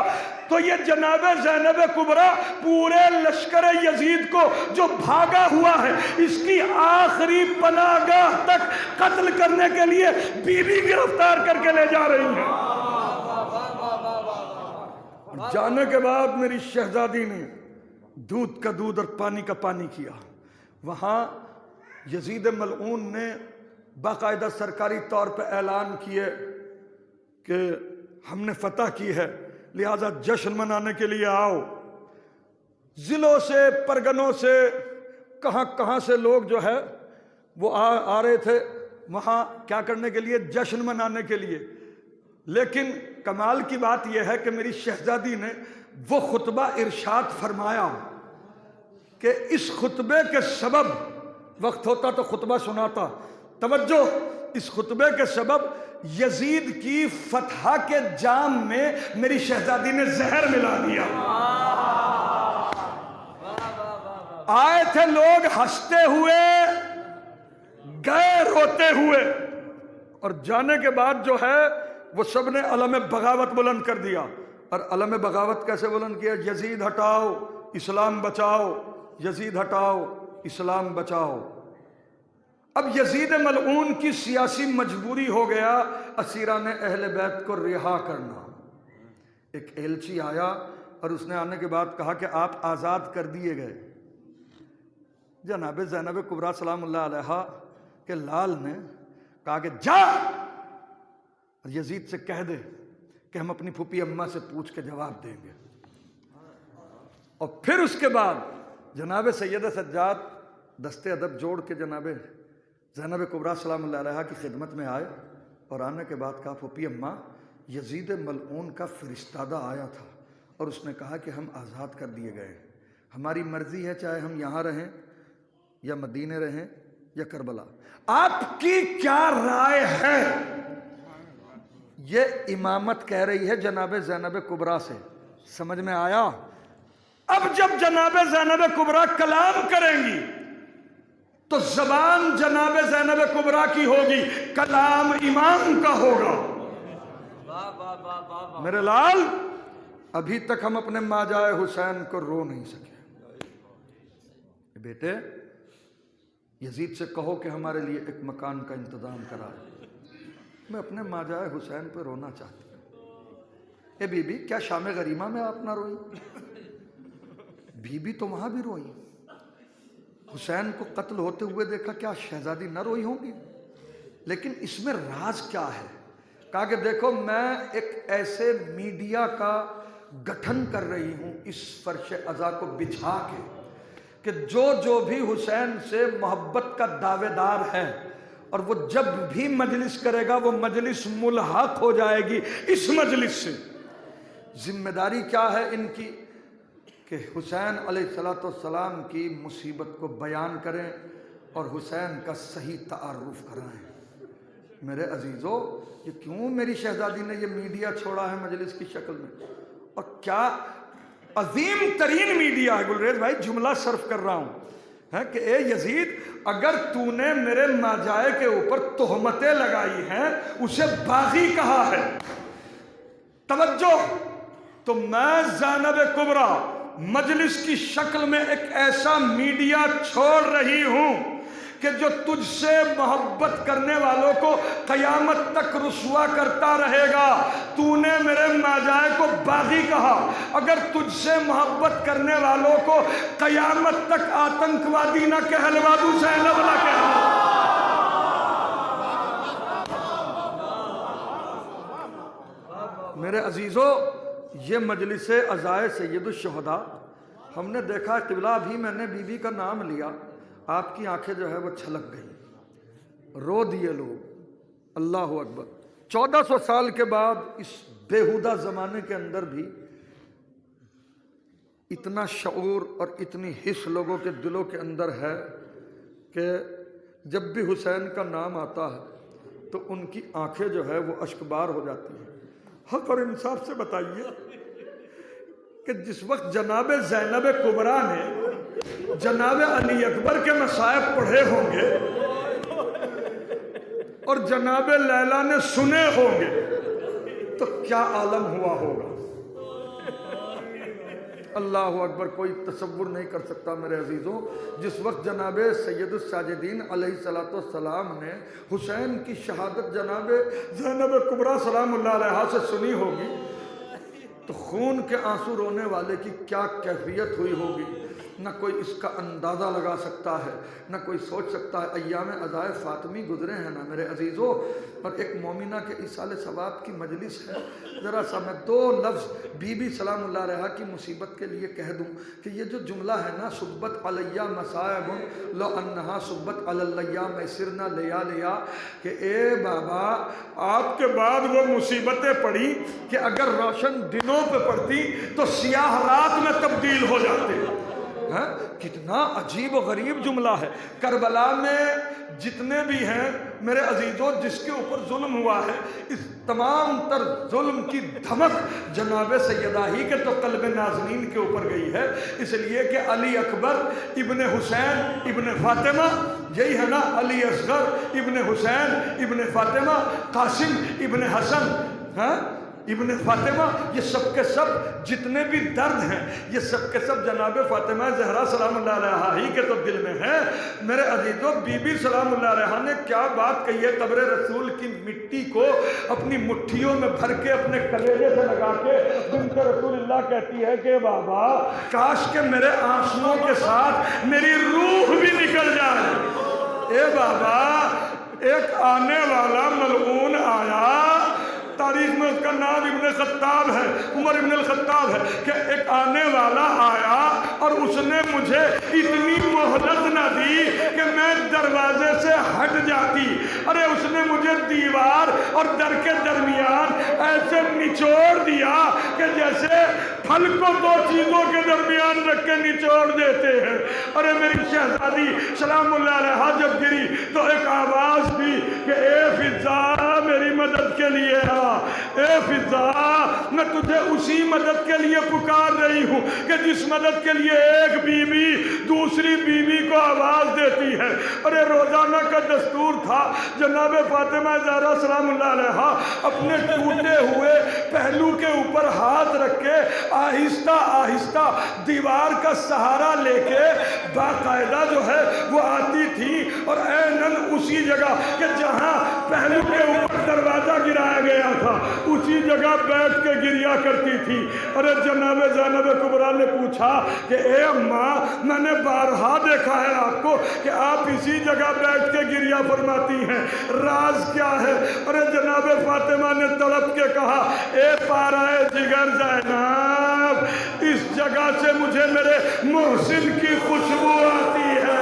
تو یہ جناب زینب کبریٰ پورے لشکر یزید کو جو بھاگا ہوا ہے اس کی آخری پناہ گاہ تک قتل کرنے کے لیے بیوی گرفتار کر کے لے جا رہی ہیں۔ جانے کے بعد میری شہزادی نے دودھ کا دودھ اور پانی کا پانی کیا۔ وہاں یزید ملعون نے باقاعدہ سرکاری طور پہ اعلان کیے کہ ہم نے فتح کی ہے، لہذا جشن منانے کے لیے آؤ۔ ضلعوں سے، پرگنوں سے، کہاں کہاں سے لوگ جو ہے وہ آ رہے تھے وہاں کیا کرنے کے لیے؟ جشن منانے کے لیے۔ لیکن کمال کی بات یہ ہے کہ میری شہزادی نے وہ خطبہ ارشاد فرمایا کہ اس خطبے کے سبب، وقت ہوتا تو خطبہ سناتا، توجہ، اس خطبے کے سبب یزید کی فتح کے جام میں میری شہزادی نے زہر ملا دیا۔ آئے تھے لوگ ہنستے ہوئے، گئے روتے ہوئے، اور جانے کے بعد جو ہے وہ سب نے علم بغاوت بلند کر دیا۔ اور علم بغاوت کیسے بلند کیا؟ یزید ہٹاؤ، اسلام بچاؤ، یزید ہٹاؤ، اسلام بچاؤ۔ اب یزید ملعون کی سیاسی مجبوری ہو گیا اسیران اہل بیت کو رہا کرنا۔ ایک ایلچی آیا اور اس نے آنے کے بعد کہا کہ آپ آزاد کر دیے گئے۔ جناب زینب کبریٰ سلام اللہ علیہا کے لال نے کہا کہ جا یزید سے کہہ دے کہ ہم اپنی پھوپھی اماں سے پوچھ کے جواب دیں گے۔ اور پھر اس کے بعد جناب سید سجاد دستے ادب جوڑ کے جناب زینب کبریٰ سلام اللہ علیہا کی خدمت میں آئے، اور آنے کے بعد کہا پھوپھی اماں یزید ملعون کا فرستادہ آیا تھا اور اس نے کہا کہ ہم آزاد کر دیے گئے، ہماری مرضی ہے چاہے ہم یہاں رہیں یا مدینے رہیں یا کربلا، آپ کی کیا رائے ہے؟ یہ امامت کہہ رہی ہے جناب زینب کبریٰ سے، سمجھ میں آیا؟ اب جب جناب زینب کبریٰ کلام کریں گی تو زبان جناب زینب کبریٰ کی ہوگی، کلام امام کا ہوگا۔ میرے لال، ابھی تک ہم اپنے ماجائے حسین کو رو نہیں سکے۔ بیٹے یزید سے کہو کہ ہمارے لیے ایک مکان کا انتظام کرائے، میں اپنے ماجائے حسین پہ رونا چاہتی ہوں۔ اے بی بی، کیا شام غریمہ میں آپ نہ روئی؟ بی بی تو وہاں بھی روئی۔ حسین کو قتل ہوتے ہوئے دیکھا، کیا شہزادی نہ روئی ہوں گی؟ لیکن اس میں راز کیا ہے؟ کہا کہ دیکھو میں ایک ایسے میڈیا کا گٹھن کر رہی ہوں اس فرش عزا کو بچھا کے کہ جو بھی حسین سے محبت کا دعوے دار ہے، اور وہ جب بھی مجلس کرے گا وہ مجلس ملحق ہو جائے گی اس مجلس سے۔ ذمہ داری کیا ہے ان کی کہ حسین علیہ السلام کی مصیبت کو بیان کریں اور حسین کا صحیح تعارف کرائیں۔ میرے عزیزو، یہ کیوں میری شہزادی نے یہ میڈیا چھوڑا ہے مجلس کی شکل میں، اور کیا عظیم ترین میڈیا ہے۔ گلریز بھائی جملہ صرف کر رہا ہوں ہے کہ اے یزید، اگر تو نے میرے ماجائے کے اوپر تہمتیں لگائی ہیں، اسے باغی کہا ہے، توجہ، تو میں زینب کبریٰ مجلس کی شکل میں ایک ایسا میڈیا چھوڑ رہی ہوں کہ جو تجھ سے محبت کرنے والوں کو قیامت تک رسوا کرتا رہے گا۔ تو نے میرے ماجائے کو باغی کہا، اگر تجھ سے محبت کرنے والوں کو قیامت تک آتنکوادی نہ کہلوا دوں، زینب نہ کہلوا۔ میرے عزیزو، یہ مجلس عزائے سید الشہداء، ہم نے دیکھا قبلہ، ابھی میں نے بی بی کا نام لیا، آپ کی آنکھیں جو ہے وہ چھلک گئی، رو دیے لوگ۔ اللہ اکبر۔ 1400 سال کے بعد اس بیہودہ زمانے کے اندر بھی اتنا شعور اور اتنی حس لوگوں کے دلوں کے اندر ہے کہ جب بھی حسین کا نام آتا ہے تو ان کی آنکھیں جو ہے وہ اشکبار ہو جاتی ہیں۔ حق اور انصاف سے بتائیے کہ جس وقت جناب زینب کبریٰ نے جناب علی اکبر کے مصائب پڑھے ہوں گے اور جناب لیلا نے سنے ہوں گے تو کیا عالم ہوا ہوگا۔ اللہ اکبر، کوئی تصور نہیں کر سکتا میرے عزیزوں۔ جس وقت جناب سید الساجدین علیہ السلام نے حسین کی شہادت جناب زینب کبریٰ سلام اللہ علیہا سے سنی ہوگی تو خون کے آنسو رونے والے کی کیا کیفیت ہوئی ہوگی، نہ کوئی اس کا اندازہ لگا سکتا ہے، نہ کوئی سوچ سکتا ہے۔ ایام عزائے فاطمی گزرے ہیں نا میرے عزیزوں، اور ایک مومنہ کے ایصال ثواب کی مجلس ہے۔ ذرا سا میں 2 لفظ بی بی سلام اللہ علیہا کی مصیبت کے لیے کہہ دوں کہ یہ جو جملہ ہے نا، صبت علیہ مصائب لو انہا صبت علی الایام سرنا لیا لیا، کہ اے بابا، آپ کے بعد وہ مصیبتیں پڑی کہ اگر روشن دنوں پہ پڑتی تو سیاہ رات میں تبدیل ہو جاتے۔ کتنا عجیب و غریب جملہ ہے۔ کربلا میں جتنے بھی ہیں میرے عزیزوں جس کے اوپر ظلم ہوا ہے، اس تمام تر ظلم کی دھمک جناب سیدہ ہی کے تو قلب نازنین کے اوپر گئی ہے، اس لیے کہ علی اکبر ابن حسین ابن فاطمہ، یہی ہے نا، علی اصغر ابن حسین ابن فاطمہ، قاسم ابن حسن ابن فاطمہ، یہ سب کے سب جتنے بھی درد ہیں یہ سب کے سب جناب فاطمہ زہرا سلام اللہ علیہا ہی کے تو دل میں ہے۔ میرے عزیزوں، بی بی سلام اللہ علیہا نے کیا بات کہی ہے، قبر رسول کی مٹی کو اپنی مٹھیوں میں بھر کے اپنے کلیجے سے لگا کے بنت رسول اللہ کہتی ہے کہ بابا کاش کہ میرے آنسوؤں کے ساتھ میری روح بھی نکل جائے۔ اے بابا، ایک آنے والا ملعون آیا، تاریخ میں اس کا نام ابن خطاب ہے، عمر ابن الخطاب ہے، کہ ایک آنے والا آیا اور اس نے مجھے اتنی مہلت نہ دی کہ میں دروازے سے ہٹ جاتی۔ ارے اس نے مجھے دیوار اور در کے درمیان ایسے نچوڑ دیا کہ جیسے پھل کو 2 چیزوں کے درمیان رکھ کے نچوڑ دیتے ہیں۔ ارے میری شہزادی سلام اللہ علیہا جب گری تو ایک آواز تھی کہ اے فضا میری مدد کے لیے آ، اے فضا میں تجھے اسی مدد کے لیے پکار رہی ہوں کہ جس مدد کے لیے ایک بیوی دوسری بیوی کو آواز دیتی ہے۔ ارے روزانہ کا دستور تھا جناب فاطمہ زہرا سلام اللہ علیہا اپنے ٹوٹے ہوئے پہلو کے اوپر ہاتھ رکھ کے آہستہ آہستہ دیوار کا سہارا لے کے باقاعدہ جو ہے وہ آتی تھی اور عیناً اسی جگہ کہ جہاں پہلو کے اوپر دروازہ گرایا گیا تھا اسی جگہ بیٹھ کے گریا کرتی تھی۔ ارے جناب زینب کبریٰ نے پوچھا کہ اے اماں، میں نے بارہا دیکھا ہے آپ کو کہ آپ اسی جگہ بیٹھ کے گریا فرماتی ہیں، راز کیا ہے؟ ارے جناب فاطمہ نے تڑپ کے کہا، اے پارائے جگر زینب، اس جگہ سے مجھے میرے محسن کی خوشبو آتی ہے،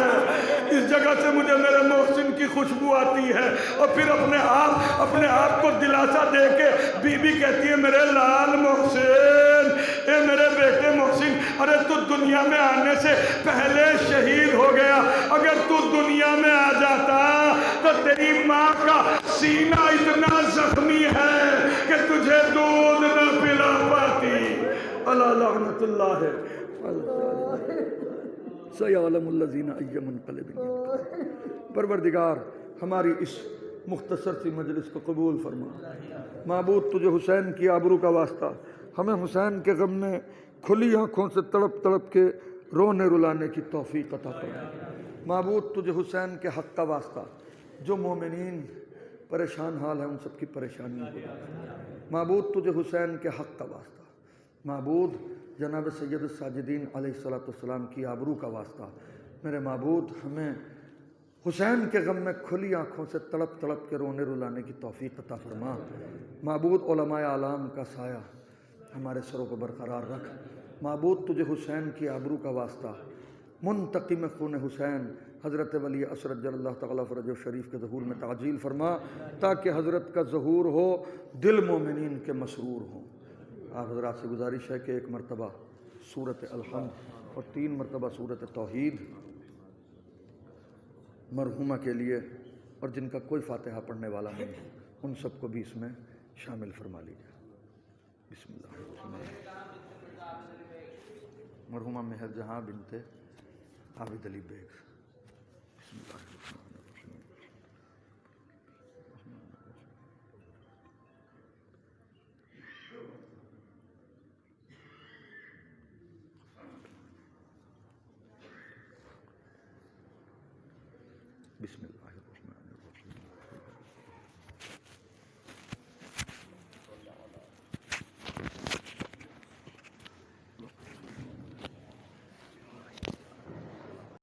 اس جس جگہ سے مجھے میرے محسن کی خوشبو آتی ہے، اور پھر اپنے آپ کو دلاسا دے کے بی بی کہتی ہے میرے لال محسن، اے میرے بیٹے محسن، ارے تو دنیا میں آنے سے پہلے شہید ہو گیا، اگر تو دنیا میں آ جاتا تو تیری ماں کا سینہ اتنا زخمی ہے کہ تجھے دودھ نہ پلا پاتی۔ اللہ لعنت اللہ ہے سیعلم الذین ای منقلب۔ پروردگار ہماری اس مختصر سی مجلس کو قبول فرما۔ معبود تجھے حسین کی آبرو کا واسطہ ہمیں حسین کے غم میں کھلی آنکھوں سے تڑپ تڑپ کے رونے رلانے کی توفیق عطا فرما۔ معبود تجھے حسین کے حق کا واسطہ جو مومنین پریشان حال ہیں ان سب کی پریشانی ہو۔ معبود تجھے حسین کے حق کا واسطہ، معبود جناب سید الساجدین علیہ السلام کی آبرو کا واسطہ، میرے معبود ہمیں حسین کے غم میں کھلی آنکھوں سے تڑپ تڑپ کے رونے رلانے کی توفیق عطا فرما۔ معبود علماء اعلام کا سایہ ہمارے سروں کو برقرار رکھ۔ معبود تجھے حسین کی آبرو کا واسطہ منتقم خون حسین حضرت ولی عصر جل اللہ تعالیٰ فرجہ شریف کے ظہور میں تعجیل فرما، تاکہ حضرت کا ظہور ہو دل مومنین کے مسرور ہوں۔ آپ حضرات سے گزارش ہے کہ ایک مرتبہ سورۃ الحمد اور 3 مرتبہ سورۃ توحید مرحومہ کے لیے، اور جن کا کوئی فاتحہ پڑھنے والا نہیں ان سب کو بھی اس میں شامل فرما لیجیے۔ بسم اللہ الرحمن الرحیم۔ مرحومہ مہر جہاں بنت عابد علی بیگ۔ بسم اللہ الرحمن الرحیم۔ بسم اللہ الرحمن